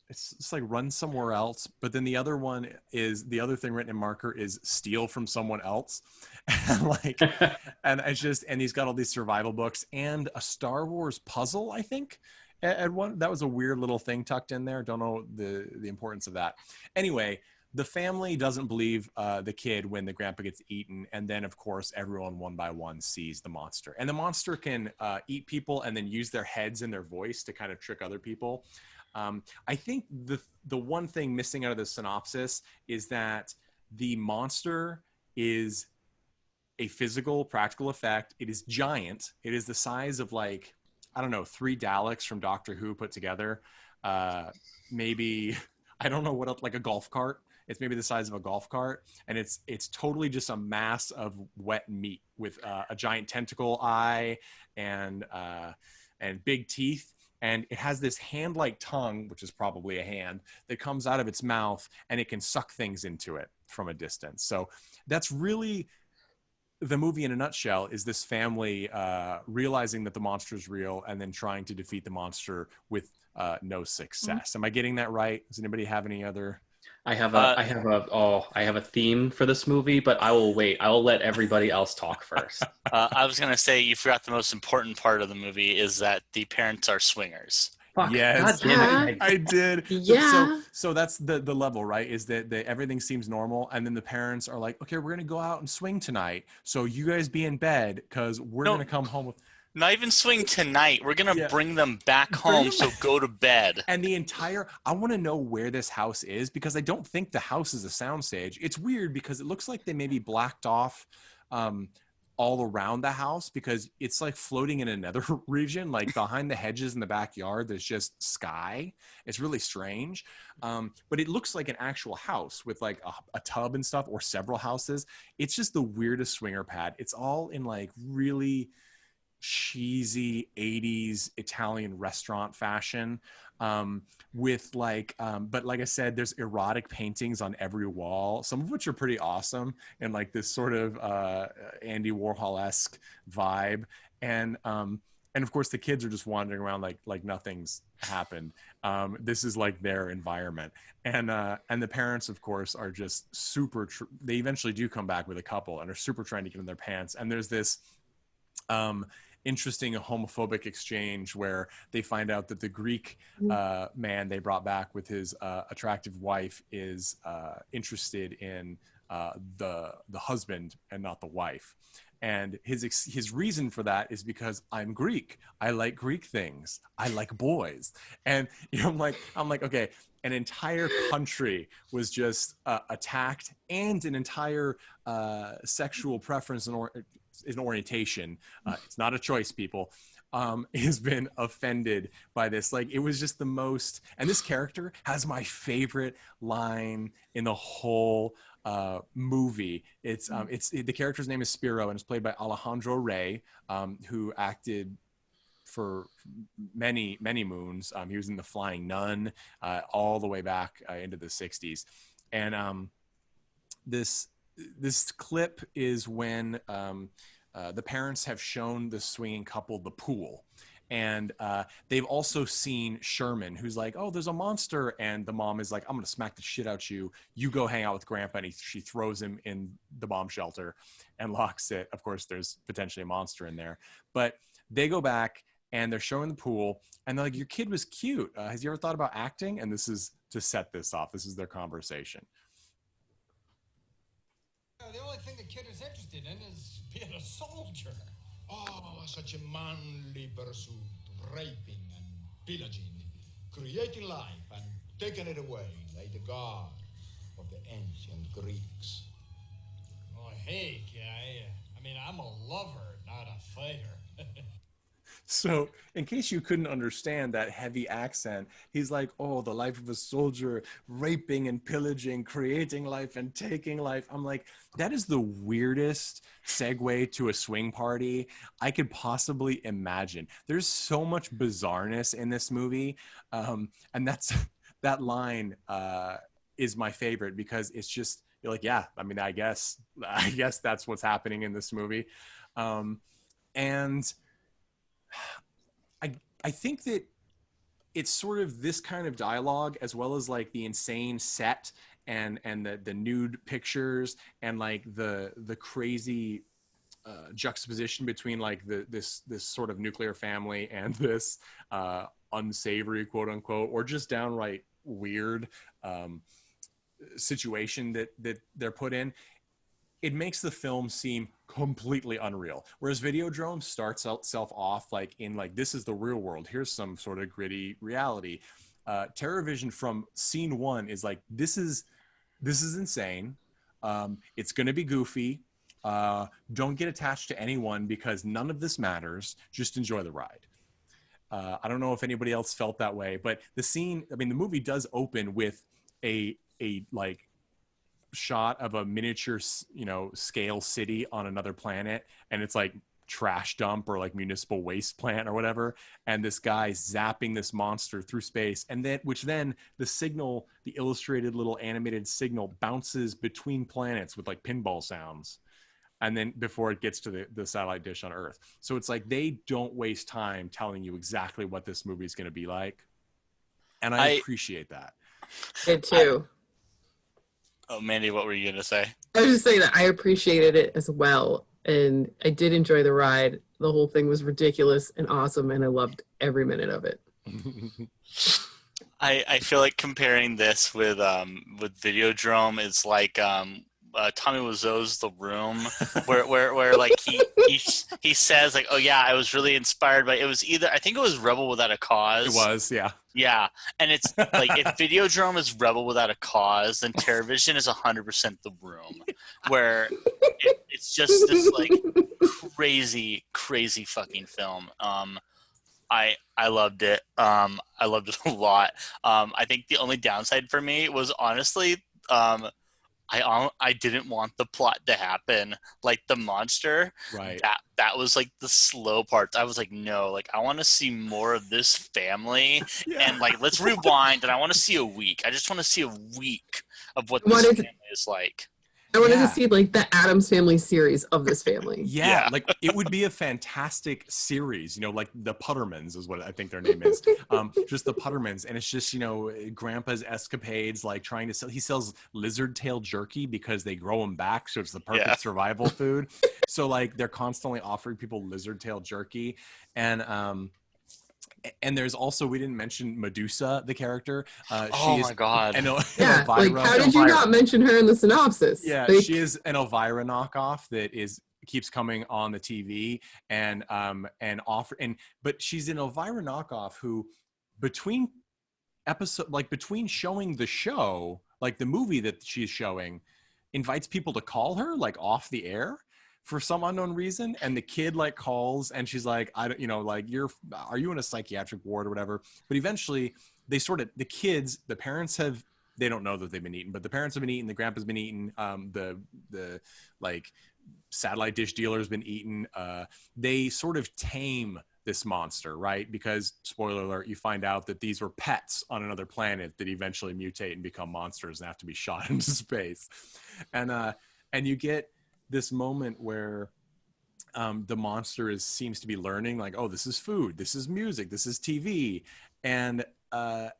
S1: it's like run somewhere else, but then the other one is, the other thing written in marker is steal from someone else. And like, and it's just, and he's got all these survival books and a Star Wars puzzle, I think. And one, that was a weird little thing tucked in there. Don't know the importance of that. Anyway, the family doesn't believe the kid when the grandpa gets eaten. And then of course, everyone one by one sees the monster, and the monster can eat people and then use their heads and their voice to kind of trick other people. I think the one thing missing out of the synopsis is that the monster is a physical, practical effect. It is giant. It is the size of, like, I don't know, 3 Daleks from Doctor Who put together. Maybe, I don't know what else, like a golf cart. It's maybe the size of a golf cart. And it's totally just a mass of wet meat with a giant tentacle eye and big teeth. And it has this hand-like tongue, which is probably a hand, that comes out of its mouth, and it can suck things into it from a distance. So that's really the movie in a nutshell, is this family realizing that the monster is real and then trying to defeat the monster with no success. Am I getting that right? Does anybody have any other?
S3: I have a theme for this movie, but I will wait. I will let everybody else talk first.
S4: I was going to say, you forgot the most important part of the movie is that the parents are swingers.
S3: Fuck.
S1: Yes,
S3: God damn it.
S1: I did.
S5: Yeah.
S1: So that's the level, right? Is that everything seems normal, and then the parents are like, okay, we're gonna go out and swing tonight, so you guys be in bed because we're gonna come home with.
S4: Not even swing tonight. We're gonna bring them back home, so go to bed.
S1: And I want to know where this house is, because I don't think the house is a soundstage. It's weird because it looks like they maybe blacked off all around the house, because it's like floating in another region, like behind the hedges in the backyard, there's just sky. It's really strange. But it looks like an actual house with like a tub and stuff, or several houses. It's just the weirdest swinger pad. It's all in like really cheesy 80s Italian restaurant fashion, with like but like I said, there's erotic paintings on every wall, some of which are pretty awesome, and like this sort of Andy Warhol-esque vibe, and of course the kids are just wandering around like nothing's happened. This is like their environment, and the parents of course are just super they eventually do come back with a couple and are super trying to get in their pants, and there's this interesting homophobic exchange where they find out that the Greek man they brought back with his attractive wife is interested in the husband and not the wife. And his reason for that is because I'm Greek. I like Greek things. I like boys. And I'm like, okay, an entire country was just attacked, and an entire sexual preference and orientation. It's not a choice, people. Has been offended by this. Like, it was just the most. And this character has my favorite line in the whole movie. It's the character's name is Spiro, and it's played by Alejandro Rey, who acted for many moons. He was in The Flying Nun all the way back into the 60s. And this clip is when the parents have shown the swinging couple the pool. And they've also seen Sherman, who's like, oh, there's a monster. And the mom is like, I'm going to smack the shit out you. You go hang out with Grandpa. And she throws him in the bomb shelter and locks it. Of course, there's potentially a monster in there. But they go back and they're showing the pool. And they're like, your kid was cute. Has he ever thought about acting? And this is to set this off. This is their conversation.
S8: The only thing the kid is interested in is being a soldier.
S9: Oh, such a manly pursuit, raping and pillaging, creating life and taking it away like the god of the ancient Greeks.
S8: Oh, hey, guy. I mean, I'm a lover, not a fighter.
S1: So in case you couldn't understand that heavy accent, he's like, oh, the life of a soldier, raping and pillaging, creating life and taking life. I'm like, that is the weirdest segue to a swing party I could possibly imagine. There's so much bizarreness in this movie. And that line is my favorite, because it's just, you're like, yeah, I mean, I guess that's what's happening in this movie. And I think that it's sort of this kind of dialogue, as well as like the insane set and the nude pictures and like the crazy juxtaposition between like this sort of nuclear family and this unsavory, quote unquote, or just downright weird situation that they're put in. It makes the film seem completely unreal. Whereas Videodrome starts itself off like in like, this is the real world. Here's some sort of gritty reality. TERRORVISION from scene one is like, this is insane. It's going to be goofy. Don't get attached to anyone because none of this matters. Just enjoy the ride. I don't know if anybody else felt that way, but the movie does open with a like shot of a miniature, scale city on another planet, and it's like trash dump or like municipal waste plant or whatever, and this guy zapping this monster through space, and then the signal, the illustrated little animated signal, bounces between planets with like pinball sounds, and then before it gets to the satellite dish on Earth. So it's like they don't waste time telling you exactly what this movie is going to be like, and I appreciate that.
S5: It too.
S4: Oh, Mandy, what were you going to say?
S5: I was just saying that I appreciated it as well. And I did enjoy the ride. The whole thing was ridiculous and awesome. And I loved every minute of it.
S4: I feel like comparing this with Videodrome is like Tommy Wiseau's The Room, where like he says like, oh yeah, I was really inspired by, it was either, I think it was Rebel Without a Cause.
S1: It was, yeah.
S4: Yeah, and it's like, if Videodrome is Rebel Without a Cause, then TERRORVISION is 100% The Room, where it's just this like crazy fucking film. I loved it. I loved it a lot. I think the only downside for me was honestly, I didn't want the plot to happen, like the monster.
S1: Right.
S4: That was like the slow part. I was like, no, like I want to see more of this family, and like let's rewind. And I want to see a week. I just want to see a week of what this family is like.
S5: I wanted to see like the Addams Family series of this family.
S1: Yeah, like it would be a fantastic series, like the Puttermans is what I think their name is. Just the Puttermans. And it's just, Grandpa's escapades, like trying to sell, he sells lizard tail jerky because they grow them back. So it's the perfect survival food. So like they're constantly offering people lizard tail jerky. And And there's also, we didn't mention Medusa, the character.
S4: Oh my God.
S5: Yeah, like how did you not mention her in the synopsis?
S1: Yeah,
S5: Like,
S1: she is an Elvira knockoff that keeps coming on the TV but she's an Elvira knockoff who between between showing the show, like the movie that she's showing, invites people to call her like off the air for some unknown reason, and the kid like calls and she's like, I don't, like, are you in a psychiatric ward or whatever? But eventually they the parents they don't know that they've been eaten, but the parents have been eaten, the grandpa's been eaten, the like satellite dish dealer has been eaten. They sort of tame this monster, right? Because, spoiler alert, you find out that these were pets on another planet that eventually mutate and become monsters and have to be shot into space. And you get this moment where the monster seems to be learning, like, oh, this is food, this is music, this is TV. And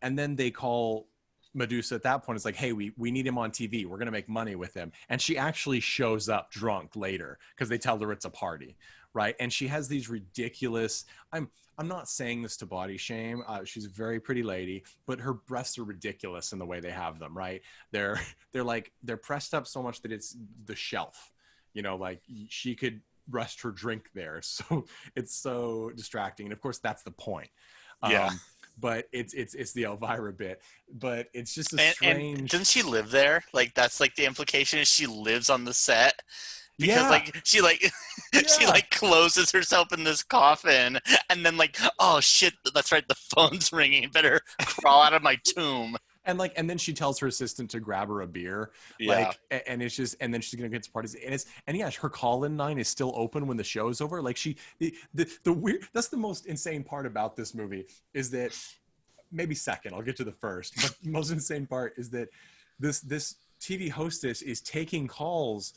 S1: then they call Medusa at that point. It's like, hey, we need him on TV. We're going to make money with him. And she actually shows up drunk later because they tell her it's a party, right? And she has these ridiculous, I'm not saying this to body shame. She's a very pretty lady, but her breasts are ridiculous in the way they have them, right? They're pressed up so much that it's the shelf, like she could rest her drink there. So it's so distracting. And of course that's the point.
S4: Yeah.
S1: But it's the Elvira bit, but it's just a strange.
S4: And doesn't she live there? Like that's like the implication is she lives on the set because she closes herself in this coffin and then like, oh shit, that's right, the phone's ringing. Better crawl out of my tomb.
S1: And then she tells her assistant to grab her a beer.
S4: Yeah.
S1: And it's just, and then she's gonna get to parties. And her call-in line is still open when the show's over. Like the weird, that's the most insane part about this movie is that, maybe second, I'll get to the first, but the most insane part is that this TV hostess is taking calls,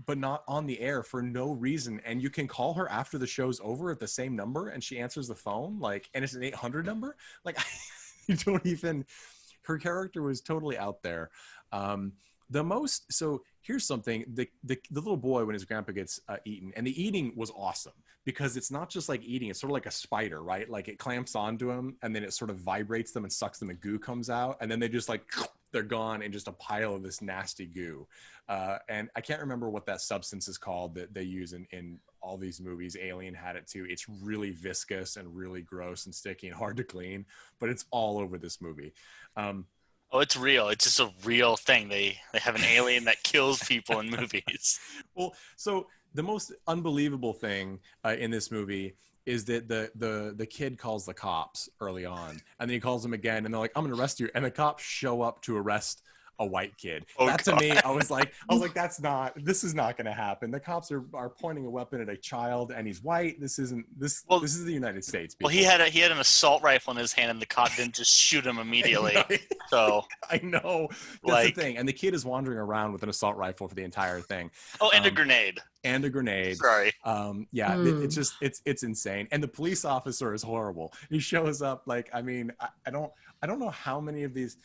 S1: but not on the air for no reason. And you can call her after the show's over at the same number and she answers the phone, and it's an 800 number. Like, you don't even. Her character was totally out there. So here's something, the little boy, when his grandpa gets eaten, and the eating was awesome because it's not just like eating, it's sort of like a spider, right? Like it clamps onto him and then it sort of vibrates them and sucks them and goo comes out. And then they just they're gone in just a pile of this nasty goo. And I can't remember what that substance is called that they use in all these movies. Alien had it too. It's really viscous and really gross and sticky and hard to clean, but it's all over this movie.
S4: Oh, it's real. It's just a real thing. They have an alien that kills people in movies.
S1: Well, so the most unbelievable thing in this movie is that the kid calls the cops early on, and then he calls them again, and they're like, I'm gonna arrest you. And the cops show up to arrest a white kid. To me, I was like, this is not going to happen. The cops are pointing a weapon at a child and he's white. This is the United States. People.
S4: Well, he had an assault rifle in his hand and the cop didn't just shoot him immediately. So
S1: I know that's the thing. And the kid is wandering around with an assault rifle for the entire thing.
S4: Oh, and a grenade.
S1: And a grenade.
S4: Sorry.
S1: It's just it's insane. And the police officer is horrible. He shows up I don't know how many of these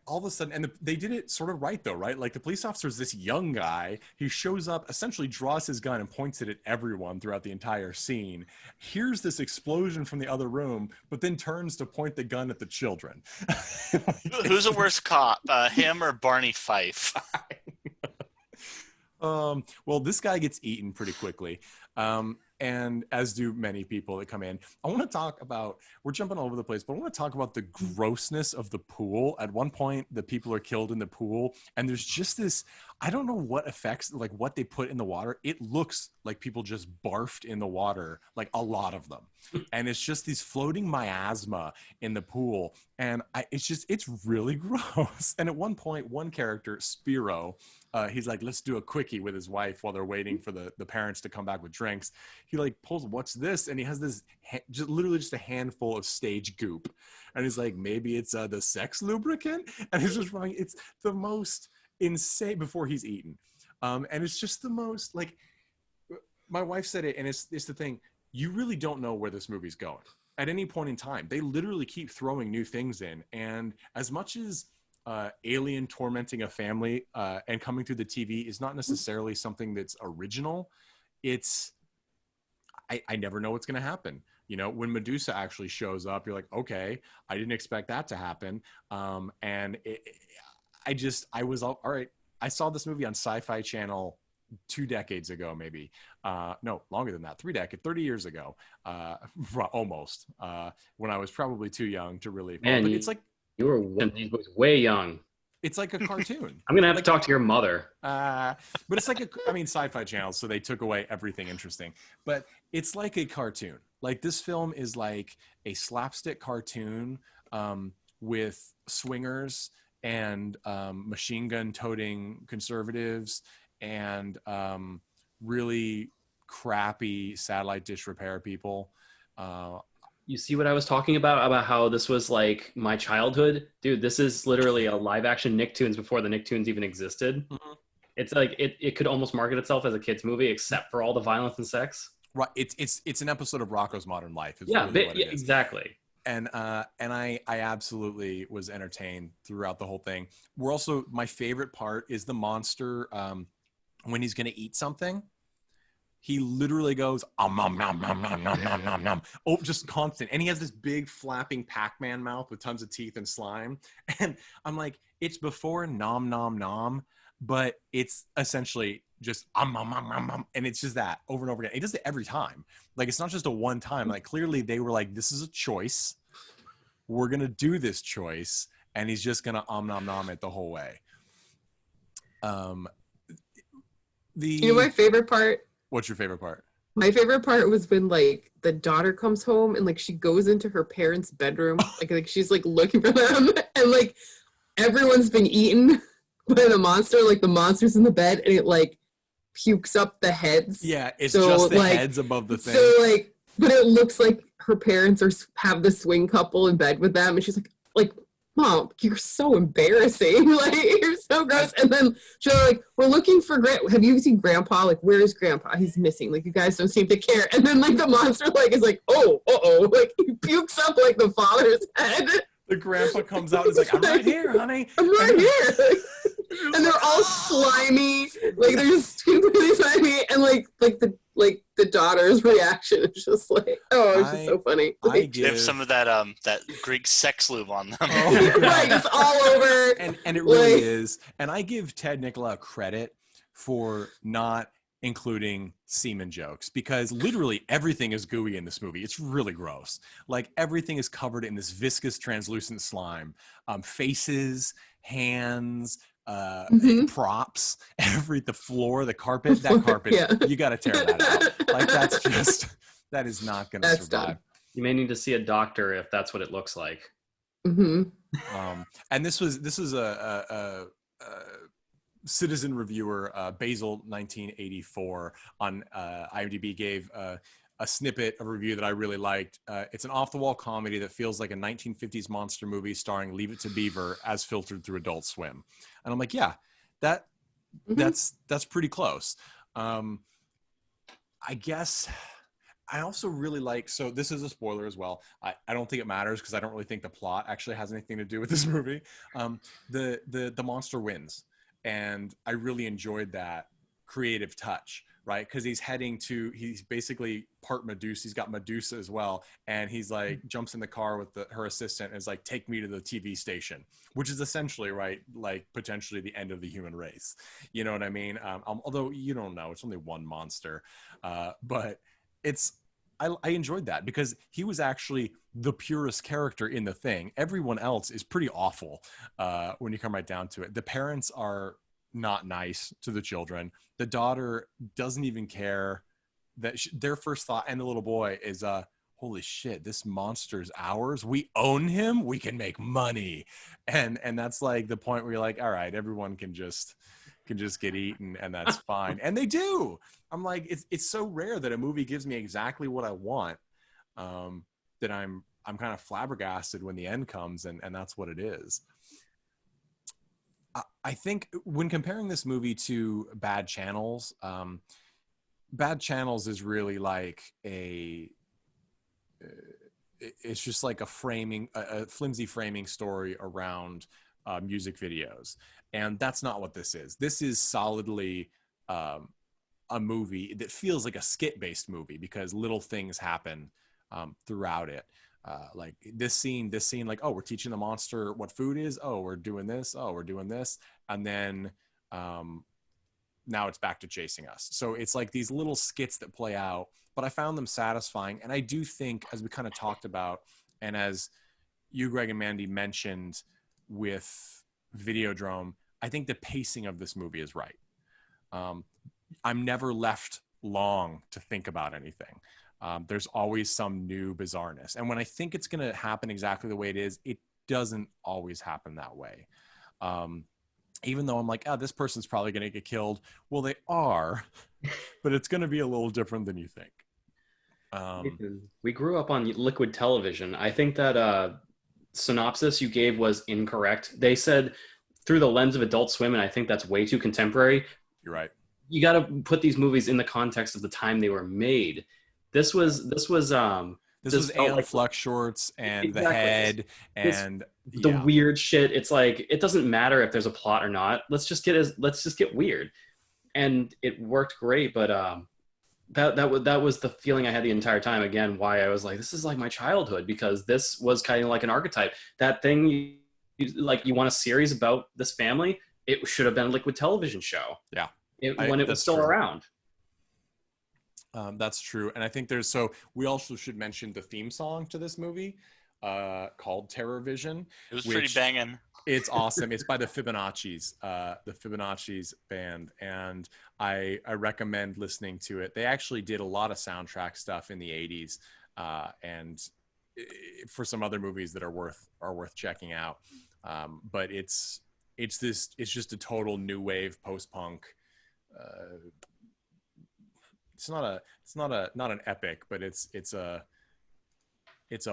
S1: all of a sudden, and they did it sort of right though, right? Like the police officer is this young guy. He shows up, essentially draws his gun and points it at everyone throughout the entire scene. Hears this explosion from the other room, but then turns to point the gun at the children.
S4: Who's a worse cop, him or Barney Fife?
S1: Well, this guy gets eaten pretty quickly. And as do many people that come in. I want to talk about, we're jumping all over the place, but I want to talk about the grossness of the pool. At one point, the people are killed in the pool, and there's just this, I don't know what effects, like what they put in the water. It looks like people just barfed in the water, like a lot of them. And it's just these floating miasma in the pool. And it's really gross. And at one point, one character, Spiro, he's like, let's do a quickie with his wife while they're waiting for the parents to come back with drinks. He pulls, what's this? And he has this literally just a handful of stage goop. And he's like, maybe it's the sex lubricant? And he's just running. It's the most insane before he's eaten. And it's just the most, my wife said it, and it's the thing, you really don't know where this movie's going at any point in time. They literally keep throwing new things in. And as much as alien tormenting a family and coming through the TV is not necessarily something that's original, I never know what's going to happen. You know, when Medusa actually shows up, you're like, okay, I didn't expect that to happen. And I was all right. I saw this movie on Sci-Fi Channel 2 decades ago, maybe. No, longer than that, 30 years ago, almost, when I was probably too young to really follow.
S3: Man,
S1: but it's like,
S3: you were way young.
S1: it's like a cartoon.
S3: I'm gonna have to talk to your mother.
S1: But it's like Sci-Fi Channel, so they took away everything interesting. But it's like a cartoon. Like, this film is like a slapstick cartoon with swingers and machine gun toting conservatives and really crappy satellite dish repair people.
S3: You see what I was talking about how this was like my childhood? Dude, this is literally a live action Nicktoons before the Nicktoons even existed. Mm-hmm. It's like it could almost market itself as a kid's movie, except for all the violence and sex.
S1: Right. It's an episode of Rocko's Modern Life.
S3: Yeah, exactly.
S1: And I absolutely was entertained throughout the whole thing. We're also, my favorite part is the monster when he's gonna eat something. He literally goes, nom, nom, nom, nom, nom, nom, nom, nom. Oh, just constant. And he has this big flapping Pac-Man mouth with tons of teeth and slime. And I'm like, it's before nom, nom, nom, but it's essentially just nom, nom, nom, nom. And it's just that over and over again. He does it every time. Like, it's not just a one time. Like, clearly they were like, this is a choice. We're going to do this choice. And he's just going to nom, nom it the whole way.
S5: You know my favorite part?
S1: What's your favorite part?
S5: My favorite part was when, like, the daughter comes home and, like, she goes into her parents' bedroom. like she's, like, looking for them. And, like, everyone's been eaten by the monster. Like, the monster's in the bed and it, like, pukes up the heads.
S1: Yeah, it's just the heads above the thing.
S5: So, like, but it looks like her parents have the swing couple in bed with them. And she's like, Mom, you're so embarrassing. Like, you're so gross. And then she's like, we're looking for have you seen Grandpa? Like, where's Grandpa? He's missing. Like, you guys don't seem to care. And then, like, the monster, like, is like, oh, uh-oh. Like, he pukes up, like, the father's head.
S1: The grandpa comes out and is like, I'm right here, honey.
S5: I'm right here. And they're all slimy. Like, they're just stupidly slimy. And, the daughter's reaction is just like, oh, it's just so funny. Like,
S4: they have some of that Greek sex lube on them.
S1: Oh,
S5: right, it's all over.
S1: And it really is. And I give Ted Nicolau credit for not including semen jokes, because literally everything is gooey in this movie. It's really gross. Like, everything is covered in this viscous, translucent slime. Faces, hands, props, the floor, the carpet, you got to tear that out. Like, that is not going to survive. Dumb.
S3: You may need to see a doctor if that's what it looks like.
S5: Mm-hmm.
S1: And this was a citizen reviewer, Basil 1984 on IMDb gave a snippet of a review that I really liked. It's an off-the-wall comedy that feels like a 1950s monster movie starring Leave It to Beaver as filtered through Adult Swim. And I'm like, yeah, that's pretty close. I guess I also really like, so this is a spoiler as well. I don't think it matters because I don't really think the plot actually has anything to do with this movie. The monster wins. And I really enjoyed that creative touch, right? Because he's basically part Medusa. He's got Medusa as well. And he's like, jumps in the car with her assistant and is like, take me to the TV station, which is essentially, right, like potentially the end of the human race. You know what I mean? Although you don't know, it's only one monster. But I enjoyed that because he was actually the purest character in the thing. Everyone else is pretty awful when you come right down to it. The parents are not nice to the children. The daughter doesn't even care. That their first thought, and the little boy, is holy shit, this monster's ours. We own him. We can make money. And that's like the point where you're like, all right, everyone can just get eaten, and that's fine. And they do. I'm like, it's so rare that a movie gives me exactly what I want, that I'm kind of flabbergasted when the end comes, and that's what it is. I think when comparing this movie to Bad Channels, Bad Channels is really like it's just like a flimsy framing story around music videos. And that's not what this is. This is solidly a movie that feels like a skit-based movie because little things happen throughout it. Like this scene, like, oh, we're teaching the monster what food is. Oh, we're doing this. Oh, we're doing this. And then now it's back to chasing us. So it's like these little skits that play out, but I found them satisfying. And I do think, as we kind of talked about, and as you, Greg, and Mandy mentioned with Videodrome, I think the pacing of this movie is right. I'm never left long to think about anything. There's always some new bizarreness. And when I think it's going to happen exactly the way it is, it doesn't always happen that way. Even though I'm like, oh, this person's probably going to get killed. Well, they are, but it's going to be a little different than you think.
S3: We grew up on liquid television. I think that synopsis you gave was incorrect. They said through the lens of Adult Swim, and I think that's way too contemporary.
S1: You're right.
S3: You got to put these movies in the context of the time they were made. This was
S1: Aeon
S3: like,
S1: Flux shorts and
S3: exactly.
S1: The Head and
S3: the weird shit. It's like, it doesn't matter if there's a plot or not. Let's just get weird. And it worked great, but that was the feeling I had the entire time. Again, why I was like, this is like my childhood, because this was kind of like an archetype. That thing you want a series about this family, it should have been a liquid television show.
S1: Yeah.
S3: When it was still around.
S1: That's true. And I think we also should mention the theme song to this movie called TERRORVISION.
S4: It was pretty banging.
S1: It's awesome. It's by the Fibonacci's band. And I recommend listening to it. They actually did a lot of soundtrack stuff in the 80s and for some other movies that are worth checking out. But it's just a total new wave post-punk. It's not an epic, but it's a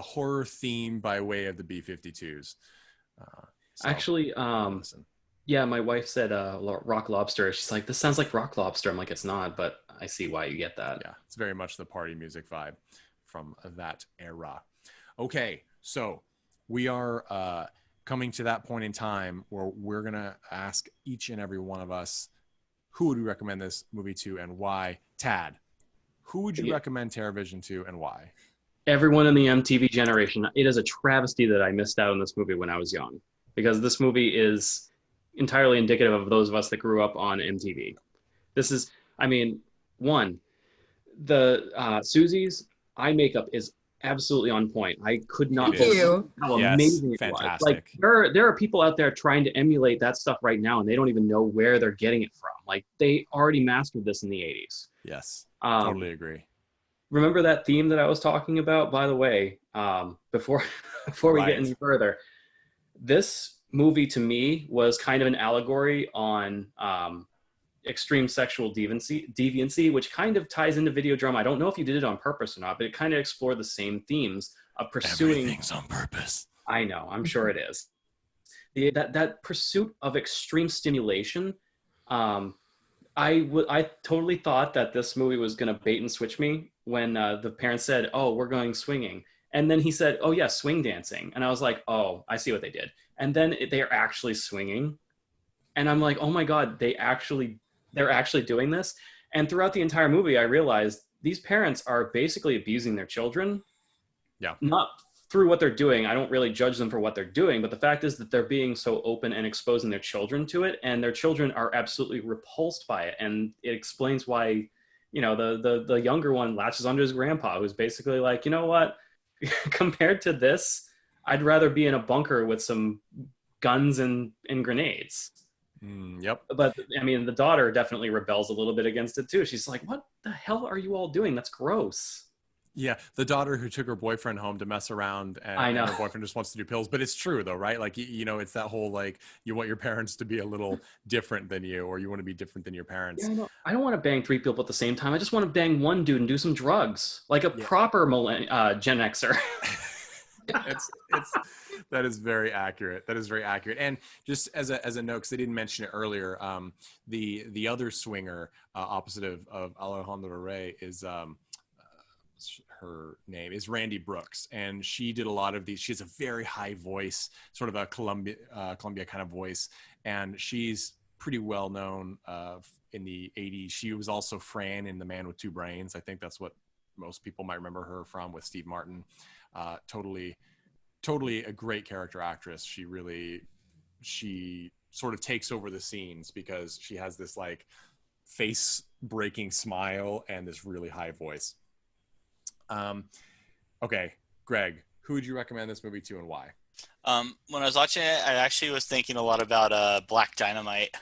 S1: horror theme by way of the B-52s.
S3: Actually, yeah, my wife said Rock Lobster. She's like, this sounds like Rock Lobster. I'm like, it's not, but I see why you get that.
S1: Yeah, it's very much the party music vibe from that era. Okay, so we are coming to that point in time where we're gonna ask each and every one of us, who would we recommend this movie to and why? Tad, who would you recommend TERRORVISION to and why?
S3: Everyone in the MTV generation. It is a travesty that I missed out on this movie when I was young, because this movie is entirely indicative of those of us that grew up on MTV. This is, I mean, the Susie's eye makeup is absolutely on point. I could not believe how amazing it was. Like there are people out there trying to emulate that stuff right now, and they don't even know where they're getting it from. Like they already mastered this in the 80s.
S1: Yes, totally agree.
S3: Remember that theme that I was talking about? By the way, before we get any further, this movie to me was kind of an allegory on extreme sexual deviancy, which kind of ties into Videodrome. I don't know if you did it on purpose or not, but it kind of explored the same themes of pursuing.
S1: Everything's on purpose.
S3: I know, I'm sure it is. That pursuit of extreme stimulation. I totally thought that this movie was going to bait and switch me when the parents said, "Oh, we're going swinging," and then he said, "Oh yeah, swing dancing," and I was like, "Oh, I see what they did." And then they are actually swinging, and I'm like, "Oh my god, they're actually doing this." And throughout the entire movie, I realized these parents are basically abusing their children.
S1: Yeah.
S3: Not through what they're doing. I don't really judge them for what they're doing, but the fact is that they're being so open and exposing their children to it, and their children are absolutely repulsed by it. And it explains why, you know, the younger one latches onto his grandpa, who's basically like, you know what, compared to this, I'd rather be in a bunker with some guns and grenades.
S1: Yep.
S3: But I mean, the daughter definitely rebels a little bit against it too. She's like, what the hell are you all doing? That's gross.
S1: Yeah, the daughter who took her boyfriend home to mess around, and
S3: I know.
S1: her boyfriend just wants to do pills. But it's true though, right? Like, you know, it's that whole like, you want your parents to be a little different than you, or you want to be different than your parents.
S3: Yeah, I don't want to bang 3 people at the same time. I just want to bang one dude and do some drugs, like a proper Gen Xer.
S1: That is very accurate. That is very accurate. And just as a note, because I didn't mention it earlier, the other swinger opposite of Alejandra Rey is her name is Randy Brooks, and she did a lot of these. She has a very high voice, sort of a Columbia kind of voice, and she's pretty well known in the 80s. She was also Fran in The Man with Two Brains. I think that's what most people might remember her from, with Steve Martin. Totally a great character actress. She sort of takes over the scenes because she has this like face breaking smile and this really high voice. Okay, Greg, who would you recommend this movie to and why?
S4: When I was watching it, I actually was thinking a lot about Black Dynamite.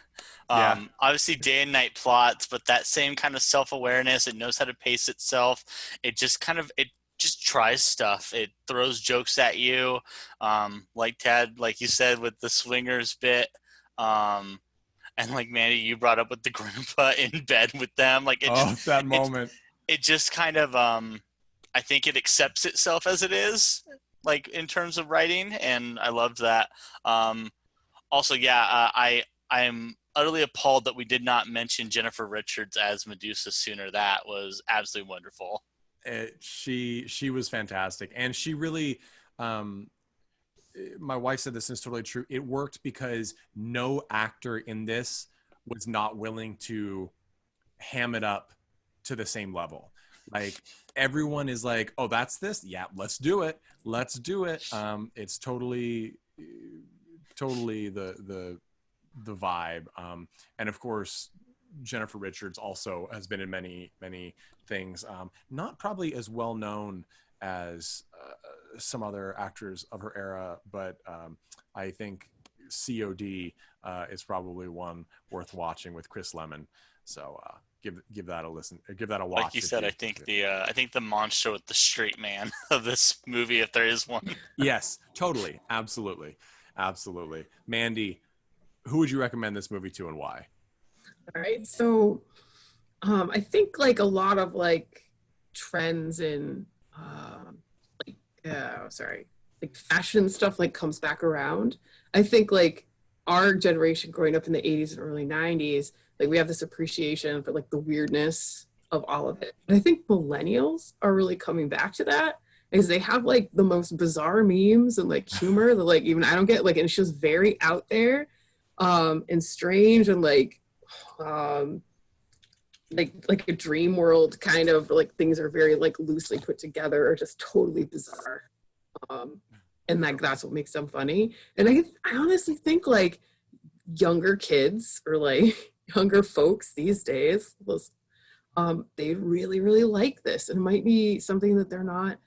S4: Obviously day and night plots, but that same kind of self-awareness. It knows how to pace itself. It just tries stuff. It throws jokes at you. Like Tad, like you said, with the swingers bit. And like Mandy, you brought up with the grandpa in bed with them. Like
S1: that moment.
S4: It just kind of, I think it accepts itself as it is, like in terms of writing, and I loved that. Also, I am utterly appalled that we did not mention Jennifer Richards as Medusa sooner. That was absolutely wonderful.
S1: She was fantastic, and she really, my wife said this, and it's totally true. It worked because no actor in this was not willing to ham it up to the same level. Like everyone is like, oh, that's this. Yeah, let's do it. It's totally the vibe. And of course, Jennifer Richards also has been in many things. Not probably as well known as some other actors of her era, but I think COD is probably one worth watching with Chris Lemmon. So give that a listen, give that a watch.
S4: Like you said, I think the monster with the straight man of this movie, if there is one.
S1: Yes, totally, absolutely. Mandy, who would you recommend this movie to and why?
S5: All right, so I think like a lot of like trends in like fashion stuff like comes back around. I think like our generation growing up in the 80s and early 90s, like we have this appreciation for like the weirdness of all of it. And I think millennials are really coming back to that because they have like the most bizarre memes and like humor that like even I don't get, like, and it's just very out there and strange and like a dream world kind of, like things are very like loosely put together or just totally bizarre. And like that's what makes them funny. And I honestly think like younger kids or like younger folks these days, they really, really like this. And it might be something that they're not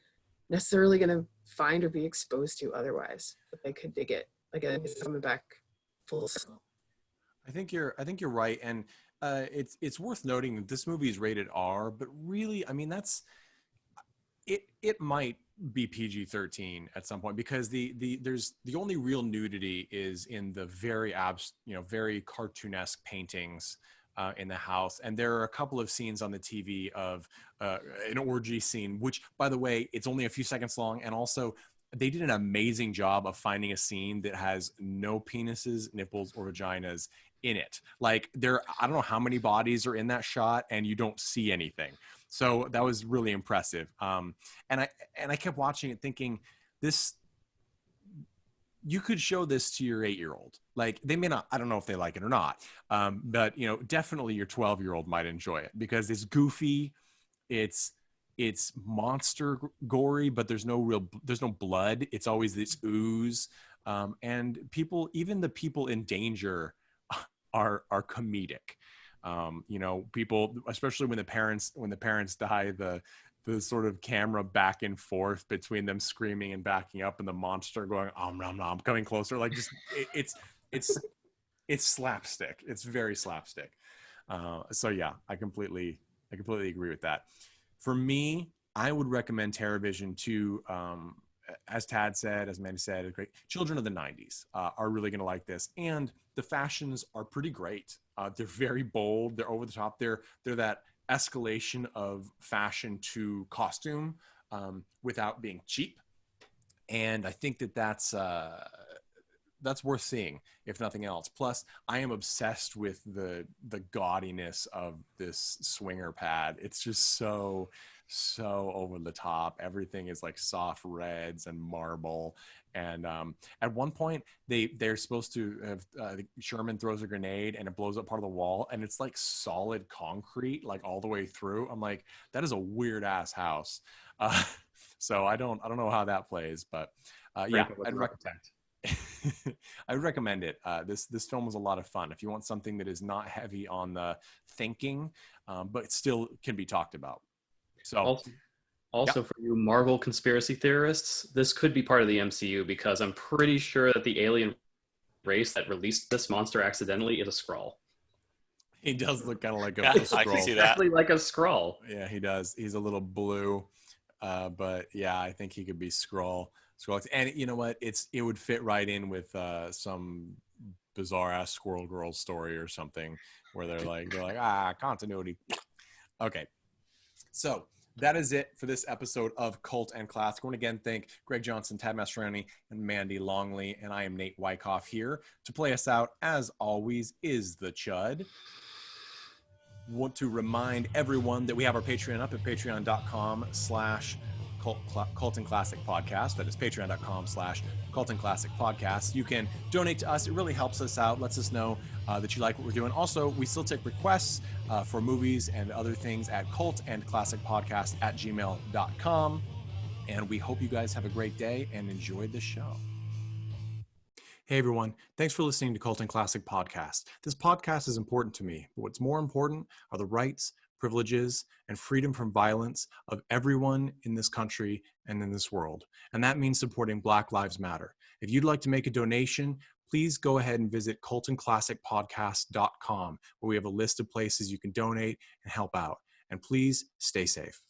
S5: necessarily going to find or be exposed to otherwise, but they could dig it. Like it's coming back full circle.
S1: I think you're right. And it's worth noting that this movie is rated R, but really, I mean, it might be PG-13 at some point because there's the only real nudity is in the very very cartoonesque paintings in the house, and there are a couple of scenes on the TV of an orgy scene, which by the way, it's only a few seconds long, and also they did an amazing job of finding a scene that has no penises, nipples, or vaginas in it. Like I don't know how many bodies are in that shot, and you don't see anything. So that was really impressive. And I kept watching it thinking, you could show this to your 8-year-old. Like they may not, I don't know if they like it or not. But definitely your 12-year-old might enjoy it because it's goofy. It's monster gory, but there's no blood. It's always this ooze. And even the people in danger are comedic. People, especially when the parents die, the sort of camera back and forth between them screaming and backing up and the monster going nom nom coming closer, like just it's slapstick. It's very slapstick. So yeah, I completely agree with that. For me, I would recommend TERRORVISION to, as Tad said, as Mandy said, great children of the 90s are really going to like this. And the fashions are pretty great. They're very bold. They're over the top. They're that escalation of fashion to costume without being cheap. And I think that's worth seeing, if nothing else. Plus, I am obsessed with the gaudiness of this swinger pad. It's just so so over the top. Everything is like soft reds and marble. And at one point, they're supposed to have Sherman throws a grenade and it blows up part of the wall, and it's like solid concrete, like all the way through. I'm like, that is a weird ass house. So I don't know how that plays, but yeah, I'd recommend it. This film was a lot of fun. If you want something that is not heavy on the thinking, but still can be talked about. So.
S3: Also, for you Marvel conspiracy theorists, this could be part of the MCU, because I'm pretty sure that the alien race that released this monster accidentally is a Skrull.
S1: He does look kind of like a Skrull.
S4: I can see that.
S3: Exactly like a Skrull.
S1: Yeah, he does. He's a little blue, but yeah, I think he could be Skrull. And you know what? It would fit right in with some bizarre ass Squirrel Girl story or something, where they're like continuity. Okay, so. That is it for this episode of Cult and Classic. I want to again thank Greg Johnson, Tad Mastroianni, and Mandy Longley. And I am Nate Wyckoff here. To play us out, as always, is the Chud. Want to remind everyone that we have our Patreon up at patreon.com/Cult and Classic Podcast. That is patreon.com/Cult and Classic Podcast. You can donate to us. It really helps us out. Lets us know that you like what we're doing. Also, we still take requests for movies and other things at cultandclassicpodcast@gmail.com. And we hope you guys have a great day and enjoy the show. Hey everyone, thanks for listening to Cult and Classic Podcast. This podcast is important to me, but what's more important are the rights, privileges, and freedom from violence of everyone in this country and in this world. And that means supporting Black Lives Matter. If you'd like to make a donation, please go ahead and visit cultandclassicpodcast.com, where we have a list of places you can donate and help out. And please stay safe.